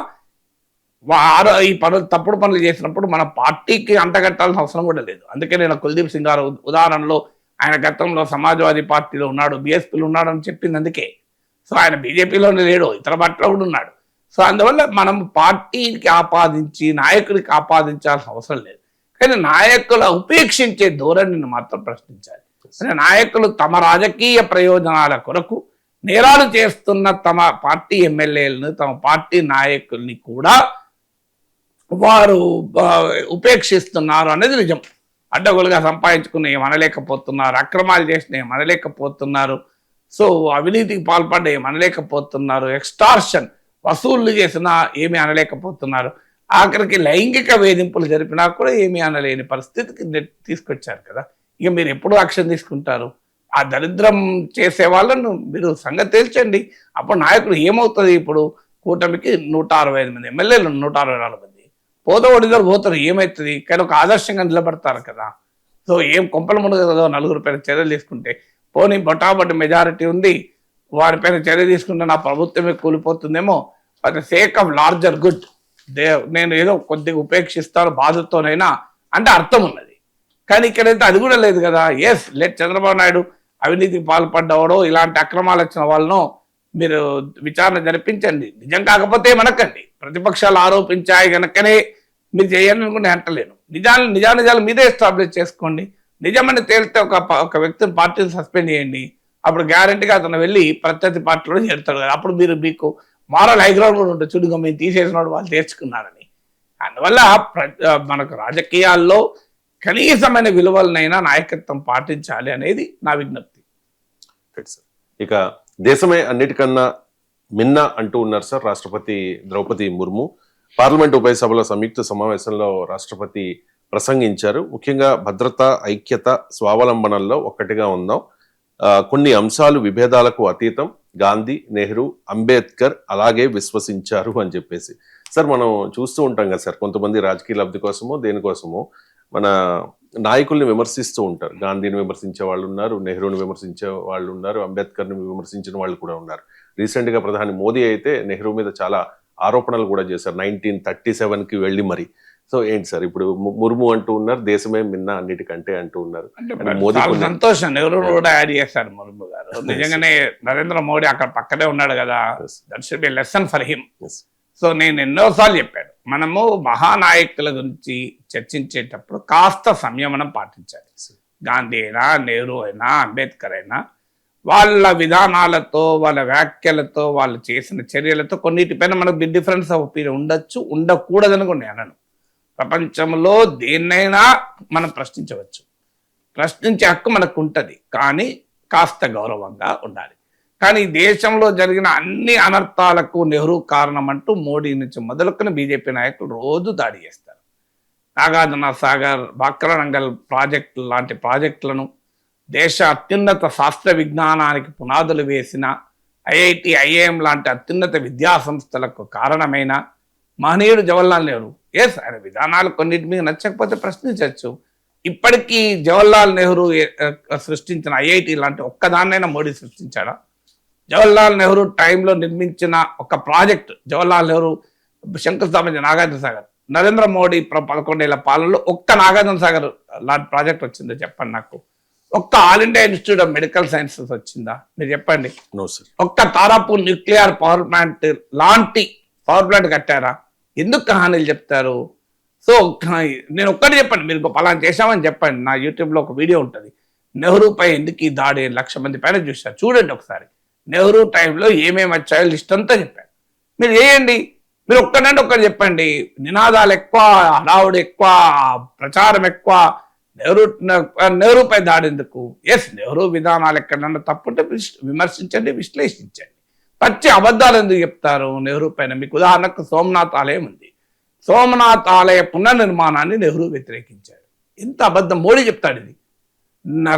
ఈ పనులు తప్పుడు పనులు చేసినప్పుడు మన పార్టీకి అంటగట్టాల్సిన అవసరం కూడా లేదు. అందుకే నేను కుల్దీప్ సింగ్ గారు ఉదాహరణలో ఆయన గతంలో సమాజ్వాదీ పార్టీలో ఉన్నాడు, బీఎస్పీలో ఉన్నాడు అని చెప్పింది అందుకే. సో ఆయన బీజేపీలోనే లేడు, ఇతర పార్టీలో కూడా ఉన్నాడు. సో అందువల్ల మనం పార్టీకి ఆపాదించి నాయకుడికి ఆపాదించాల్సిన అవసరం లేదు. కానీ నాయకుల ఉపేక్షించే ధోరణిని మాత్రం ప్రశ్నించాలి. నాయకులు తమ రాజకీయ ప్రయోజనాల కొరకు నేరాలు చేస్తున్న తమ పార్టీ ఎమ్మెల్యేలను, తమ పార్టీ నాయకుల్ని కూడా వారు ఉపేక్షిస్తున్నారు అనేది నిజం. అడ్డగోలుగా సంపాదించుకుని ఏమనలేకపోతున్నారు, అక్రమాలు చేసిన ఏమనలేకపోతున్నారు, సో అవినీతికి పాల్పడ్డ ఏమనలేకపోతున్నారు, ఎక్స్టార్షన్ వసూళ్లు చేసినా ఏమీ అనలేకపోతున్నారు, ఆఖరికి లైంగిక వేధింపులు జరిపినా కూడా ఏమీ అనలేని పరిస్థితికి తీసుకొచ్చారు కదా. ఇక మీరు ఎప్పుడు యాక్షన్ తీసుకుంటారు? ఆ దరిద్రం చేసే వాళ్ళను మీరు సంగతి తేల్చండి. అప్పుడు నాయకులు ఏమవుతుంది? ఇప్పుడు కూటమికి 165 మంది ఎమ్మెల్యేలు, 164 మంది పోతారు పోతారు, ఏమవుతుంది? కానీ ఒక ఆదర్శంగా నిలబడతారు కదా. సో ఏం కొంపల మునుగు కదా, నలుగురు పైన చర్యలు తీసుకుంటే పోనీ బొటాబొట్టి మెజారిటీ ఉంది, వారిపైన చర్య తీసుకుంటే నా ప్రభుత్వమే కూలిపోతుందేమో, for the sake of larger good నేను ఏదో కొద్దిగా ఉపేక్షిస్తాను బాధతోనైనా అంటే అర్థం ఉన్నది. కానీ ఇక్కడైతే అది కూడా లేదు కదా. ఎస్ లెట్ చంద్రబాబు నాయుడు అవినీతికి పాల్పడ్డవాడో ఇలాంటి అక్రమాలు వచ్చిన వాళ్ళను మీరు విచారణ జరిపించండి. నిజం కాకపోతే మనకండి, ప్రతిపక్షాలు ఆరోపించాయి కనుకనే మీరు చేయాలని అనుకుంటే అంటలేను. నిజాలు మీదే ఎస్టాబ్లిష్ చేసుకోండి. నిజమని తేలితే ఒక వ్యక్తిని పార్టీని సస్పెండ్ చేయండి, అప్పుడు గ్యారంటీగా అతను వెళ్ళి ప్రత్యర్థి పార్టీలో చేరుతాడు కదా. అప్పుడు మీకు మారల్ హైగ్రౌండ్ కూడా ఉంటుంది, చూడుగా మేము తీసేసిన వాళ్ళు తీర్చుకున్నారని. అందువల్ల మనకు రాజకీయాల్లో కనీసమైన విలువలనైనా నాయకత్వం పాటించాలి అనేది నా విజ్ఞప్తి. ఇక దేశమే అన్నిటికన్నా మిన్న అంటూ ఉన్నారు సార్ రాష్ట్రపతి ద్రౌపది ముర్ము. పార్లమెంట్ ఉభయ సభల సంయుక్త సమావేశంలో రాష్ట్రపతి ప్రసంగించారు. ముఖ్యంగా భద్రత, ఐక్యత, స్వావలంబనల్లో ఒక్కటిగా ఉందాం, కొన్ని అంశాలు విభేదాలకు అతీతం, గాంధీ, నెహ్రూ, అంబేద్కర్ అలాగే విశ్వసించారు అని చెప్పేసి. సార్ మనం చూస్తూ ఉంటాం కదా సార్, కొంతమంది రాజకీయ లబ్ధి కోసమో దేనికోసమో మన నాయకుల్ని విమర్శిస్తూ ఉంటారు. గాంధీని విమర్శించే వాళ్ళు ఉన్నారు, నెహ్రూని విమర్శించే వాళ్ళు ఉన్నారు, అంబేద్కర్ని విమర్శించిన వాళ్ళు కూడా ఉన్నారు. రీసెంట్ గా ప్రధాని మోదీ అయితే నెహ్రూ మీద చాలా ఆరోపణలు కూడా చేశారు 1937కి వెళ్ళి మరి. సో ఏంటి సార్ ఇప్పుడు ముర్ము అంటూ ఉన్నారు దేశమే మిన్న అన్నిటికంటే అంటూ ఉన్నారు. మోదీ సంతోషం, నెహ్రూ కూడా యాడ్ చేశారు ముర్ము గారు. నిజంగానే నరేంద్ర మోడీ అక్కడ పక్కనే ఉన్నాడు కదా, that should be lesson for him. So నేను ఎన్నోసార్లు చెప్పాను, మనము మహానాయకుల గురించి చర్చించేటప్పుడు కాస్త సంయమనం పాటించాలి. గాంధీ అయినా, నెహ్రూ అయినా, అంబేద్కర్ అయినా వాళ్ళ విధానాలతో, వాళ్ళ వ్యాఖ్యలతో, వాళ్ళు చేసిన చర్యలతో కొన్నిటిపైన మనకు డిఫరెన్స్ ఆఫ్ ఒపీనియన్ ఉండొచ్చు, ఉండకూడదని కూడా నేను అనను. ప్రపంచంలో దేన్నైనా మనం ప్రశ్నించవచ్చు, ప్రశ్నించే హక్కు మనకు ఉంటుంది, కానీ కాస్త గౌరవంగా ఉండాలి. కానీ దేశంలో జరిగిన అన్ని అనర్థాలకు నెహ్రూ కారణం అంటూ మోడీ నుంచి మొదలుకొని బీజేపీ నాయకులు రోజు దాడి చేస్తారు. నాగార్జున సాగర్, బాక్రానంగల్ ప్రాజెక్టు లాంటి ప్రాజెక్టులను, దేశ అత్యున్నత శాస్త్ర విజ్ఞానానికి పునాదులు వేసిన ఐఐటి, ఐఐఎం లాంటి అత్యున్నత విద్యా సంస్థలకు కారణమైన మహనీయుడు జవహర్లాల్ నెహ్రూ. ఎస్, ఆయన విధానాలు కొన్నిటి మీద నచ్చకపోతే ప్రశ్నించవచ్చు. ఇప్పటికీ జవహర్లాల్ నెహ్రూ సృష్టించిన ఐఐటి లాంటి ఒక్కదాన్నైనా మోడీ సృష్టించాడా? జవహర్లాల్ నెహ్రూ టైంలో నిర్మించిన ఒక ప్రాజెక్ట్, జవహర్లాల్ నెహ్రూ శంకుస్థాపన నాగార్జున సాగర్, నరేంద్ర మోడీ 11 ఏళ్ల పాలనలో ఒక్క నాగార్జున సాగర్ లాంటి ప్రాజెక్ట్ వచ్చిందో చెప్పండి నాకు. ఒక్క all India Institute of Medical Sciences వచ్చిందా మీరు చెప్పండి? No sir. ఒక్క తారాపూర్ న్యూక్లియర్ పవర్ ప్లాంట్ లాంటి పవర్ ప్లాంట్ కట్టారా? ఎందుకు కహానీలు చెప్తారు? సో నేను ఒక్కటి చెప్పండి, మీరు పలానా చేశామని చెప్పండి. నా యూట్యూబ్లో ఒక వీడియో ఉంటుంది, నెహ్రూపై ఎందుకు ఈ దాడి 1,00,000 మంది పైన చూశారు, చూడండి ఒకసారి. నెహ్రూ టైంలో ఏమేమి వచ్చాయో లిస్ట్ అంతా చెప్పాను. మీరు చేయండి. మీరు ఒక్కటంటే ఒక్కటి చెప్పండి. నినాదాలు ఎక్కువ, హడావుడు ఎక్కువ, ప్రచారం ఎక్కువ. నెహ్రూపై దాడి ఎందుకు? ఎస్, నెహ్రూ విధానాలు ఎక్కడన్నా తప్పుంటే విమర్శించండి, విశ్లేషించండి. పచ్చి అబద్ధాలు ఎందుకు చెప్తారు నెహ్రూ పైన? మీకు ఉదాహరణకు సోమనాథ్ ఆలయం ఉంది. సోమనాథ్ ఆలయ పునర్నిర్మాణాన్ని నెహ్రూ వ్యతిరేకించాడు. ఎంత అబద్ధం! మోడీ చెప్తాడు ఇది.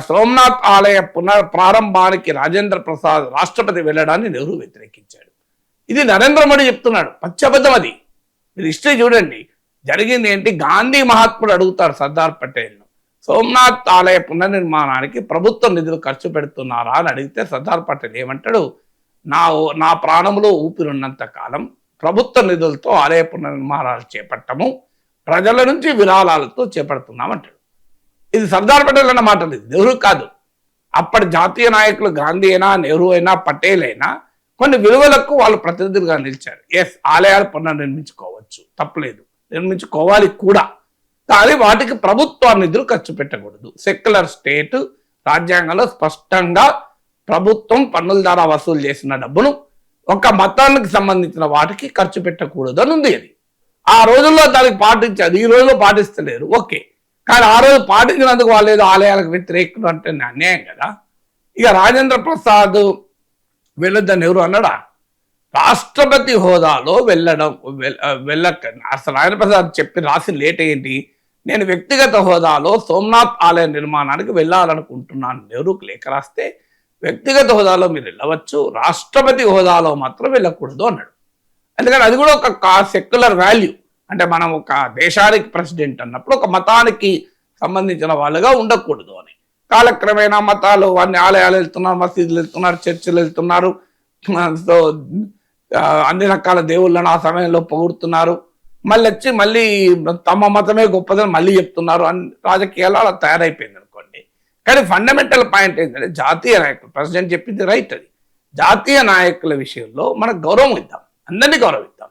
సోమనాథ్ ఆలయ ప్రారంభానికి రాజేంద్ర ప్రసాద్ రాష్ట్రపతి వెళ్ళడాన్ని నెహ్రూ వ్యతిరేకించాడు. ఇది నరేంద్ర మోడీ చెప్తున్నాడు. పచ్చి అబద్ధం అది. మీరు హిస్టరీ చూడండి. జరిగింది ఏంటి? గాంధీ మహాత్ముడు అడుగుతారు సర్దార్ పటేల్ను, సోమనాథ్ ఆలయ పునర్నిర్మాణానికి ప్రభుత్వ నిధులు ఖర్చు పెడుతున్నారా అని అడిగితే సర్దార్ పటేల్ ఏమంటాడు? నా ప్రాణంలో ఊపిరున్నంత కాలం ప్రభుత్వ నిధులతో ఆలయ పునర్నిర్మాణాలు చేపట్టము, ప్రజల నుంచి విరాళాలతో చేపడుతున్నామంటాడు. ఇది సర్దార్ పటేల్ అన్న మాటలు, ఇది నెహ్రూ కాదు. అప్పటి జాతీయ నాయకులు గాంధీ అయినా, నెహ్రూ అయినా, పటేల్ అయినా కొన్ని విలువలకు వాళ్ళు ప్రతినిధులుగా నిలిచారు. ఎస్, ఆలయాలు పునర్నిర్మించుకోవచ్చు, తప్పలేదు, నిర్మించుకోవాలి కూడా. కానీ వాటికి ప్రభుత్వ నిధులు ఖర్చు పెట్టకూడదు. సెక్యులర్ స్టేట్ రాజ్యాంగంలో స్పష్టంగా ప్రభుత్వం పన్నుల ద్వారా వసూలు చేసిన డబ్బును ఒక మతానికి సంబంధించిన వాటికి ఖర్చు పెట్టకూడదు అని ఉంది. అది ఆ రోజుల్లో దానికి పాటించారు, ఈ రోజుల్లో పాటిస్తలేరు. ఓకే, కానీ ఆ రోజు పాటించినందుకు వాళ్ళు ఏదో ఆలయాలకు వ్యతిరేకులు అంటే అన్యాయం కదా. ఇక రాజేంద్ర ప్రసాద్ వెళ్ళొద్దని ఎవరు అన్నాడా? రాష్ట్రపతి హోదాలో అసలు రాజేంద్ర ప్రసాద్ చెప్పి రాసి లేట్ ఏంటి? నేను వ్యక్తిగత హోదాలో సోమనాథ్ ఆలయ నిర్మాణానికి వెళ్ళాలనుకుంటున్నాను నెహ్రూకి లేఖ రాస్తే, వ్యక్తిగత హోదాలో మీరు వెళ్ళవచ్చు, రాష్ట్రపతి హోదాలో మాత్రం వెళ్ళకూడదు అన్నాడు. ఎందుకంటే అది కూడా ఒక సెక్యులర్ వాల్యూ. అంటే మనం ఒక దేశానికి ప్రెసిడెంట్ అన్నప్పుడు ఒక మతానికి సంబంధించిన వాళ్ళుగా ఉండకూడదు అని. కాలక్రమేణా మతాలు అన్ని ఆలయాలు వెళ్తున్నారు, మసీదులు వెళ్తున్నారు, చర్చిలు వెళ్తున్నారు. సో అన్ని రకాల దేవుళ్ళను ఆ సమయంలో పొగుడుతున్నారు. మళ్ళీ తమ మతమే గొప్పదని మళ్ళీ చెప్తున్నారు. రాజకీయాలు అలా తయారైపోయింది అనుకోండి. కానీ ఫండమెంటల్ పాయింట్ ఏంటంటే జాతీయ నాయకులు, ప్రెసిడెంట్ చెప్పింది రైట్, అది జాతీయ నాయకుల విషయంలో మనకు గౌరవం ఇద్దాం, అందరినీ గౌరవిద్దాం.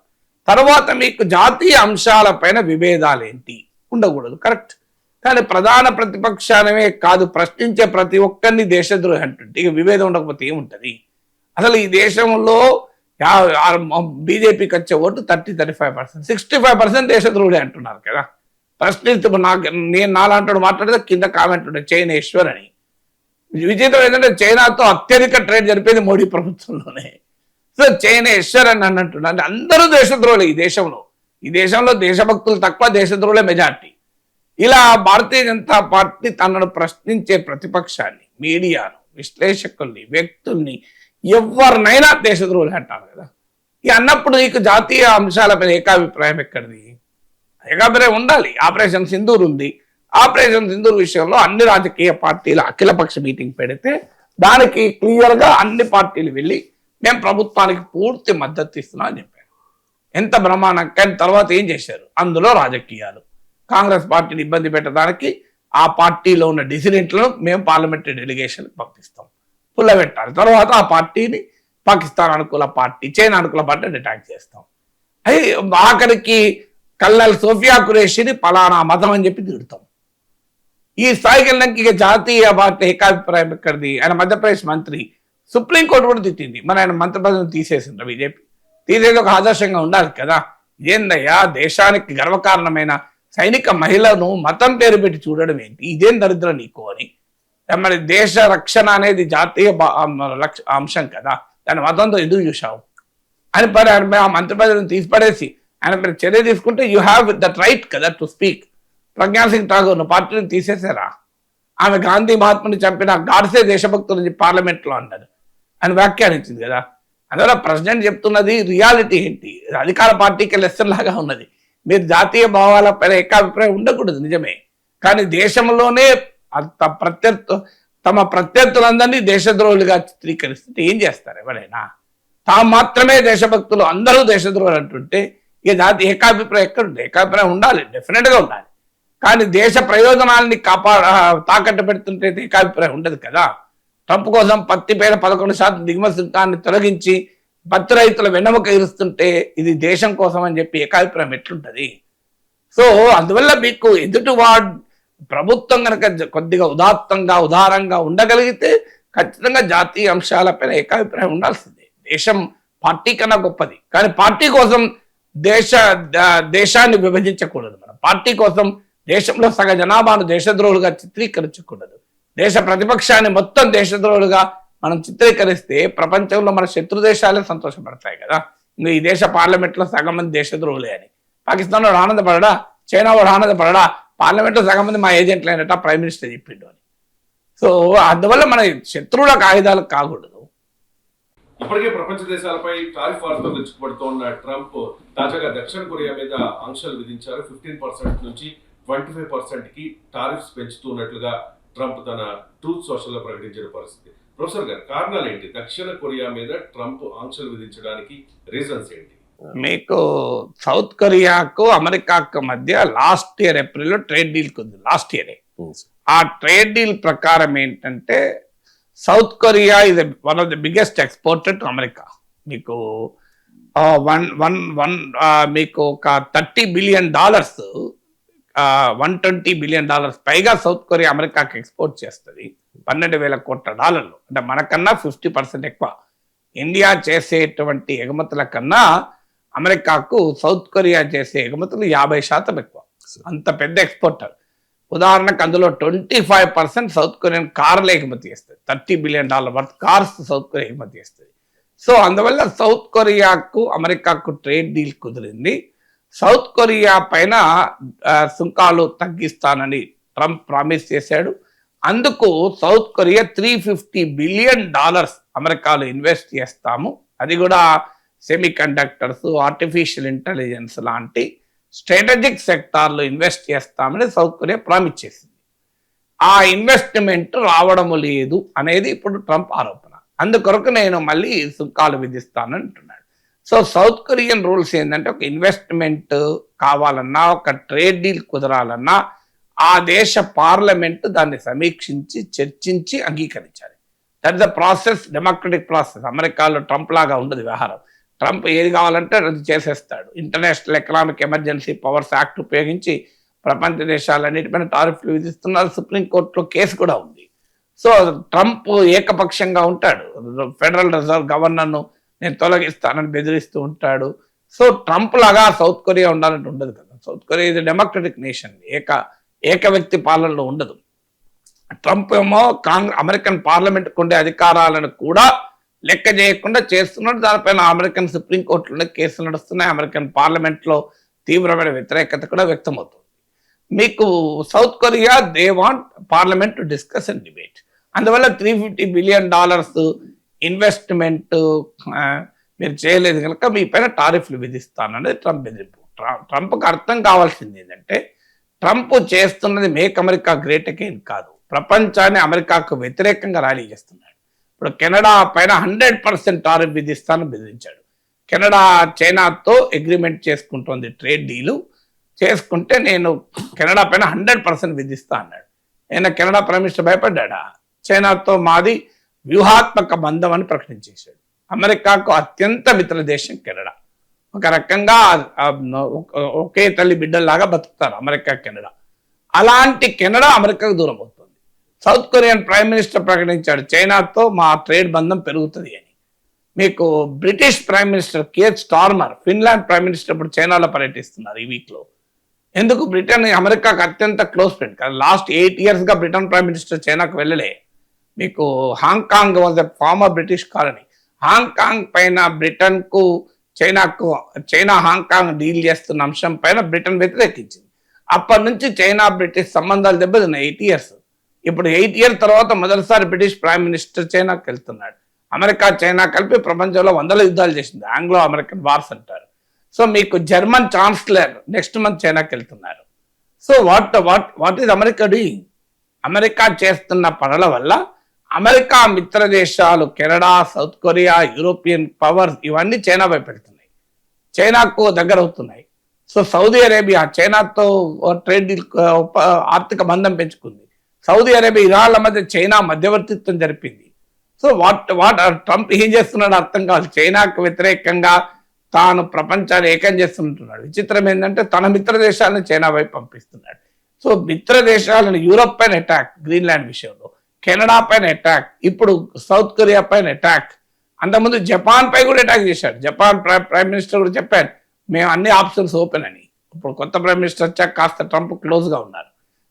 తర్వాత మీకు జాతీయ అంశాలపైన విభేదాలు ఏంటి ఉండకూడదు, కరెక్ట్. కానీ ప్రధాన ప్రతిపక్షానమే కాదు, ప్రశ్నించే ప్రతి ఒక్కరిని దేశద్రోహి అంటుంటే ఇక విభేదం ఉండకపోతే ఏముంటుంది? అసలు ఈ దేశంలో బీజేపీకి వచ్చే ఓటు 30-35%, 65% దేశద్రోహుడే అంటున్నారు కదా. ప్రశ్నిస్తూ నేను నాలాంటి మాట్లాడితే కింద కామెంట్ ఉండే చైనేశ్వర్ అని. విచిత్రం ఏంటంటే చైనాతో అత్యధిక ట్రేడ్ జరిపేది మోడీ ప్రభుత్వంలోనే. సో చైనేశ్వర్ అని అన్నట్టు అంటే అందరూ దేశద్రోహులే ఈ దేశంలో దేశభక్తులు తక్కువ, దేశద్రోహులే మెజార్టీ. ఇలా భారతీయ జనతా పార్టీ తనను ప్రశ్నించే ప్రతిపక్షాన్ని, మీడియాను, విశ్లేషకుల్ని, వ్యక్తుల్ని, ఎవరినైనా దేశద్రోహులు అంటారు కదా. ఇక అన్నప్పుడు నీకు జాతీయ అంశాలపై ఏకాభిప్రాయం ఎక్కడిది? ఏకాభిప్రాయం ఉండాలి. ఆపరేషన్ సింధూర్ ఉంది. ఆపరేషన్ సింధూర్ విషయంలో అన్ని రాజకీయ పార్టీలు అఖిలపక్ష మీటింగ్ పెడితే దానికి క్లియర్గా అన్ని పార్టీలు వెళ్ళి మేము ప్రభుత్వానికి పూర్తి మద్దతు ఇస్తున్నాం అని చెప్పారు. ఎంత బ్రహ్మాండం. కానీ తర్వాత ఏం చేశారు? అందులో రాజకీయాలు. కాంగ్రెస్ పార్టీని ఇబ్బంది పెట్టడానికి ఆ పార్టీలో ఉన్న డిసిడెంట్లను మేము పార్లమెంటరీ డెలిగేషన్ పంపిస్తాం, పుల్లబెట్టాలి. తర్వాత ఆ పార్టీని పాకిస్తాన్ అనుకూల పార్టీ, చైనా అనుకూల పార్టీ అటాక్ చేస్తాం. అది ఆఖరికి కల్నల్ సోఫియా ఖురేషిని పలానా మతం అని చెప్పి తిడతాం. ఈ స్థాయికి వెళ్ళడానికి ఇక జాతీయ పార్టీ ఏకాభిప్రాయం ఎక్కడిది? ఆయన మధ్యప్రదేశ్ మంత్రి, సుప్రీంకోర్టు కూడా తిట్టింది, మరి ఆయన మంత్రి పదవిని తీసేసింది బీజేపీ. తీసేది ఒక ఆదర్శంగా ఉండాలి కదా. ఏందయ్యా, దేశానికి గర్వకారణమైన సైనిక మహిళను మతం పేరు పెట్టి చూడడం ఏంటి? ఇదేం దరిద్రం నీకు అని. మరి దేశ రక్షణ అనేది జాతీయ అంశం కదా, దాని మతంతో ఎందుకు చూసావు అని ఆ మంత్రి పదవిని తీసిపడేసి ఆయన మీరు చర్య తీసుకుంటే యూ హ్యావ్ దట్ రైట్ కదా టు స్పీక్. ప్రజ్ఞా సింగ్ ఠాగూర్ పార్టీని తీసేసారా? ఆమె గాంధీ మహాత్ముని చంపిన గాడ్సే దేశభక్తులు పార్లమెంట్లో అన్నారు, అని వ్యాఖ్యానించింది కదా. అందువల్ల ప్రెసిడెంట్ చెప్తున్నది రియాలిటీ ఏంటి? అధికార పార్టీకి లెసన్ లాగా ఉన్నది. మీరు జాతీయ భావాలపైన ఏకాభిప్రాయం ఉండకూడదు, నిజమే. కానీ దేశంలోనే తమ ప్రత్యర్థులందరినీ దేశద్రోహులుగా చిత్రీకరిస్తుంటే ఏం చేస్తారు ఎవరైనా? తాము మాత్రమే దేశభక్తులు, అందరూ దేశద్రోహులు అంటుంటే ఇక జాతి ఏకాభిప్రాయం ఎక్కడుంది? ఏకాభిప్రాయం ఉండాలి, డెఫినెట్గా ఉండాలి. కానీ దేశ ప్రయోజనాలని తాకట్టు పెడుతుంటే ఏకాభిప్రాయం ఉండదు కదా. ట్రంప్ కోసం పత్తి పైన 11% దిగుమతి సుంకాన్ని తొలగించి పత్తి రైతుల వెన్నెముక ఇరుస్తుంటే ఇది దేశం కోసం అని చెప్పి ఏకాభిప్రాయం ఎట్లుంటది? సో అందువల్ల మీకు ఎదుటివాడు ప్రభుత్వం కనుక కొద్దిగా ఉదారంగా ఉండగలిగితే ఖచ్చితంగా జాతీయ అంశాలపైన ఏకాభిప్రాయం ఉండాల్సిందే. దేశం పార్టీ కన్నా గొప్పది, కానీ పార్టీ కోసం దేశాన్ని విభజించకూడదు. మనం పార్టీ కోసం దేశంలో సగ జనాభాను దేశద్రోహులుగా చిత్రీకరించకూడదు. దేశ ప్రతిపక్షాన్ని మొత్తం దేశద్రోహులుగా మనం చిత్రీకరిస్తే ప్రపంచంలో మన శత్రు దేశాలే సంతోషపడతాయి కదా. ఇంకా ఈ దేశ పార్లమెంట్లో సగం మంది దేశద్రోహులే అని. పాకిస్తాన్ వాడు ఆనందపడడా, చైనా వాడు ఆనందపడడా, పార్లమెంట్లో సగం మంది మా ఏజెంట్లు అయినట్ట ప్రైమ్ మినిస్టర్ చెప్పిండు అని. సో అందువల్ల మన శత్రువులకు ఆయుధాలకు కాకూడదు. ఇప్పటికే ప్రపంచ దేశాలపై టారిఫ్ వార్తో విరుచుకుపడుతోన్న ట్రంప్ తాజాగా దక్షిణ కొరియా మీద ఆంక్షలు విధించారు. 15% నుంచి 25% కి టారిఫ్స్ పెంచుతున్నట్లుగా ట్రంప్ తన ట్రూత్ సోషల్ లో ప్రకటించిన పరిస్థితి. ప్రొఫెసర్ గారు, కారణాలు ఏంటి? దక్షిణ కొరియా మీద ట్రంప్ ఆంక్షలు విధించడానికి రీజన్స్ ఏంటి? మీకు సౌత్ కొరియాకు అమెరికాకు మధ్య లాస్ట్ ఇయర్ ఏప్రిల్లో ట్రేడ్ డీల్ ఉంది. లాస్ట్ ఇయరే ఆ ట్రేడ్ డీల్ ప్రకారం ఏంటంటే south Korea is one of the biggest exporter to America. మీకు మీకు ఒక $30 బిలియన్, $120 బిలియన్ పైగా సౌత్ కొరియా అమెరికాకి ఎక్స్పోర్ట్ చేస్తుంది. $12,000 కోట్ల. అంటే మనకన్నా 50% ఎక్కువ. ఇండియా చేసేటువంటి ఎగుమతుల కన్నా అమెరికాకు సౌత్ కొరియా చేసే ఎగుమతులు 50% ఎక్కువ. అంత పెద్ద ఎక్స్పోర్టర్. ఉదాహరణకు అందులో 25% సౌత్ కొరియన్ కార్లు ఎగుమతి చేస్తుంది. $30 billion worth cars south Korea ఎగుమతి చేస్తుంది. సో అందువల్ల సౌత్ కొరియాకు అమెరికాకు ట్రేడ్ డీల్ కుదిరింది. సౌత్ కొరియా పైన సుంకాలు తగ్గిస్తానని ట్రంప్ ప్రామిస్ చేశాడు. అందుకు సౌత్ కొరియా $350 బిలియన్ అమెరికాలో ఇన్వెస్ట్ చేస్తాము, అది కూడా సెమీ కండక్టర్స్, ఆర్టిఫిషియల్ ఇంటెలిజెన్స్ లాంటి స్ట్రాటజిక్ సెక్టార్లో ఇన్వెస్ట్ చేస్తామని సౌత్ కొరియా ప్రామిస్ చేసింది. ఆ ఇన్వెస్ట్మెంట్ రావడము లేదు అనేది ఇప్పుడు ట్రంప్ ఆరోపణ. అందుకొరకు నేను మళ్ళీ సుంకాలు విధిస్తానని అంటున్నాడు. సో సౌత్ కొరియన్ రూల్స్ ఏంటంటే ఒక ఇన్వెస్ట్మెంట్ కావాలన్నా, ఒక ట్రేడ్ డీల్ కుదరాలన్నా ఆ దేశ పార్లమెంట్ దాన్ని సమీక్షించి చర్చించి అంగీకరించాలి. That is the process, democratic process. అమెరికాలో ట్రంప్ లాగా ఉండదు వ్యవహారం. ట్రంప్ ఏది కావాలంటే అది చేసేస్తాడు. International economic emergency powers act ఉపయోగించి ప్రపంచ దేశాలన్నిటిపైన టారిఫ్లు విధిస్తున్నారు. సుప్రీంకోర్టులో కేసు కూడా ఉంది. సో ట్రంప్ ఏకపక్షంగా ఉంటాడు. ఫెడరల్ రిజర్వ్ గవర్నర్ను నేను తొలగిస్తానని బెదిరిస్తూ ఉంటాడు. సో ట్రంప్ లాగా సౌత్ కొరియా ఉండాలంటే ఉండదు కదా. సౌత్ కొరియా ఇది డెమోక్రటిక్ నేషన్, ఏక వ్యక్తి పాలనలో ఉండదు. ట్రంప్ ఏమో అమెరికన్ పార్లమెంట్కు ఉండే అధికారాలను కూడా లెక్క చేయకుండా చేస్తున్నాడు. దానిపైన అమెరికన్ సుప్రీంకోర్టులోనే కేసులు నడుస్తున్నాయి. అమెరికన్ పార్లమెంట్లో తీవ్రమైన వ్యతిరేకత కూడా వ్యక్తమవుతుంది. మీకు south Korea they want parliament to discuss and debate. అందువల్ల $350 బిలియన్ ఇన్వెస్ట్మెంట్ మీరు చేయలేదు కనుక మీ పైన టారిఫ్లు విధిస్తాననేది ట్రంప్ బెదిరింపు. ట్రంప్కి అర్థం కావాల్సింది ఏంటంటే ట్రంప్ చేస్తున్నది మేక్ అమెరికా గ్రేట్ అగైన్ కాదు, ప్రపంచాన్ని అమెరికాకు వ్యతిరేకంగా ర్యాలీ చేస్తున్నాడు. ఇప్పుడు కెనడా పైన 100% టారిఫ్ విధిస్తానని బెదిరించాడు. కెనడా చైనాతో అగ్రిమెంట్ చేసుకుంటోంది, ట్రేడ్ డీలు చేసుకుంటే నేను కెనడా పైన 100% విధిస్తా అన్నాడు. ఆయన కెనడా ప్రైమ్ మినిస్టర్ భయపడ్డా. చైనాతో మాది వ్యూహాత్మక బంధం అని ప్రకటించేశాడు. అమెరికాకు అత్యంత మిత్ర దేశం కెనడా. ఒక రకంగా ఒకే తల్లి బిడ్డల్లాగా బతుకుతారు అమెరికా కెనడా. అలాంటి కెనడా అమెరికాకు దూరం అవుతుంది. సౌత్ కొరియన్ ప్రైమ్ మినిస్టర్ ప్రకటించాడు చైనాతో మా ట్రేడ్ బంధం పెరుగుతుంది అని. మీకు British prime minister Keir Starmer, Finland prime minister ఇప్పుడు చైనాలో పర్యటిస్తున్నారు ఈ వీక్లో. ఎందుకు? బ్రిటన్ అమెరికాకు అత్యంత క్లోజ్ ఫ్రెండ్ కదా. లాస్ట్ 8 yearsగా బ్రిటన్ ప్రైమ్ మినిస్టర్ చైనాకు వెళ్ళలే. మీకు Hong Kong was a former British colony. Hong Kong పైన బ్రిటన్కు చైనా హాంకాంగ్ డీల్ చేస్తున్న అంశం పైన బ్రిటన్ వ్యతిరేకించింది. అప్పటి నుంచి చైనా బ్రిటిష్ సంబంధాలు దెబ్బతిన్నాయి 8 years. ఇప్పుడు 8 years తర్వాత మొదటిసారి బ్రిటిష్ ప్రైమ్ మినిస్టర్ చైనాకి వెళ్తున్నాడు. అమెరికా చైనా కలిపి ప్రపంచంలో 100 యుద్ధాలు చేసింది, ఆంగ్లో అమెరికన్ వార్స్ అంటారు. సో మీకు జర్మన్ ఛాన్సలర్ నెక్స్ట్ మంత్ చైనాకి వెళ్తున్నారు. So what is America doing? America చేస్తున్న పనుల వల్ల అమెరికా మిత్ర దేశాలు Canada, south Korea, European powers ఇవన్నీ చైనా వైపు వెళ్తున్నాయి, చైనాకు దగ్గర అవుతున్నాయి. సో సౌదీ అరేబియా చైనాతో ట్రేడ్ డీల్ ఆర్థిక బంధం పెంచుకుంది. సౌదీ అరేబియా ఇరాన్ల మధ్య చైనా మధ్యవర్తిత్వం జరిపింది. సో వాట్ ట్రంప్ ఏం చేస్తున్నాడు అర్థం కాదు. చైనాకు వ్యతిరేకంగా తాను ప్రపంచాన్ని ఏకం చేస్తుంటున్నాడు. విచిత్రం ఏంటంటే తన మిత్ర దేశాలను చైనా వైపు పంపిస్తున్నాడు. సో మిత్ర దేశాలను యూరప్ పైన అటాక్, గ్రీన్లాండ్ విషయంలో కెనడా పైన అటాక్, ఇప్పుడు సౌత్ కొరియా పైన అటాక్, అంతకుముందు జపాన్ పై కూడా అటాక్ చేశాడు. జపాన్ ప్రైమ్ మినిస్టర్ కూడా చెప్పారు మేము అన్ని ఆప్షన్స్ ఓపెన్ అని. ఇప్పుడు కొత్త ప్రైమ్ మినిస్టర్ వచ్చాక కాస్త ట్రంప్ క్లోజ్గా ఉన్నారు.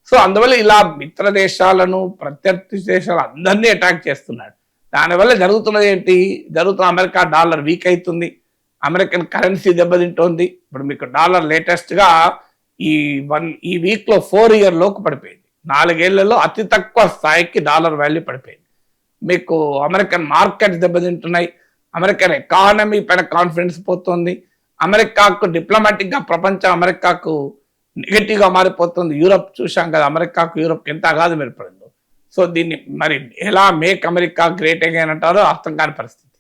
సో అందువల్ల ఇలా మిత్ర దేశాలను ప్రత్యర్థి దేశాలు అందరినీ అటాక్ చేస్తున్నాడు. దానివల్ల జరుగుతున్నది ఏంటి? అమెరికా డాలర్ వీక్ అవుతుంది, అమెరికన్ కరెన్సీ దెబ్బతింటోంది. ఇప్పుడు మీకు డాలర్ లేటెస్ట్గా ఈ వీక్లో 4 year లోకి పడిపోయింది. 4 ఏళ్లలో అతి తక్కువ స్థాయికి డాలర్ వాల్యూ పడిపోయింది. మీకు అమెరికన్ మార్కెట్స్ దెబ్బతింటున్నాయి, అమెరికన్ ఎకానమీ పైన కాన్ఫిడెన్స్ పోతుంది, అమెరికాకు డిప్లొమాటిక్గా ప్రపంచం అమెరికాకు నెగటివ్గా మారిపోతుంది. యూరప్ చూసాం కదా, అమెరికాకు యూరప్ ఎంత అగాధం ఏర్పడిందో. సో దీన్ని మరి ఎలా మేక్ అమెరికా గ్రేట్ అగైన్ అంటారో అర్థం కాని పరిస్థితి.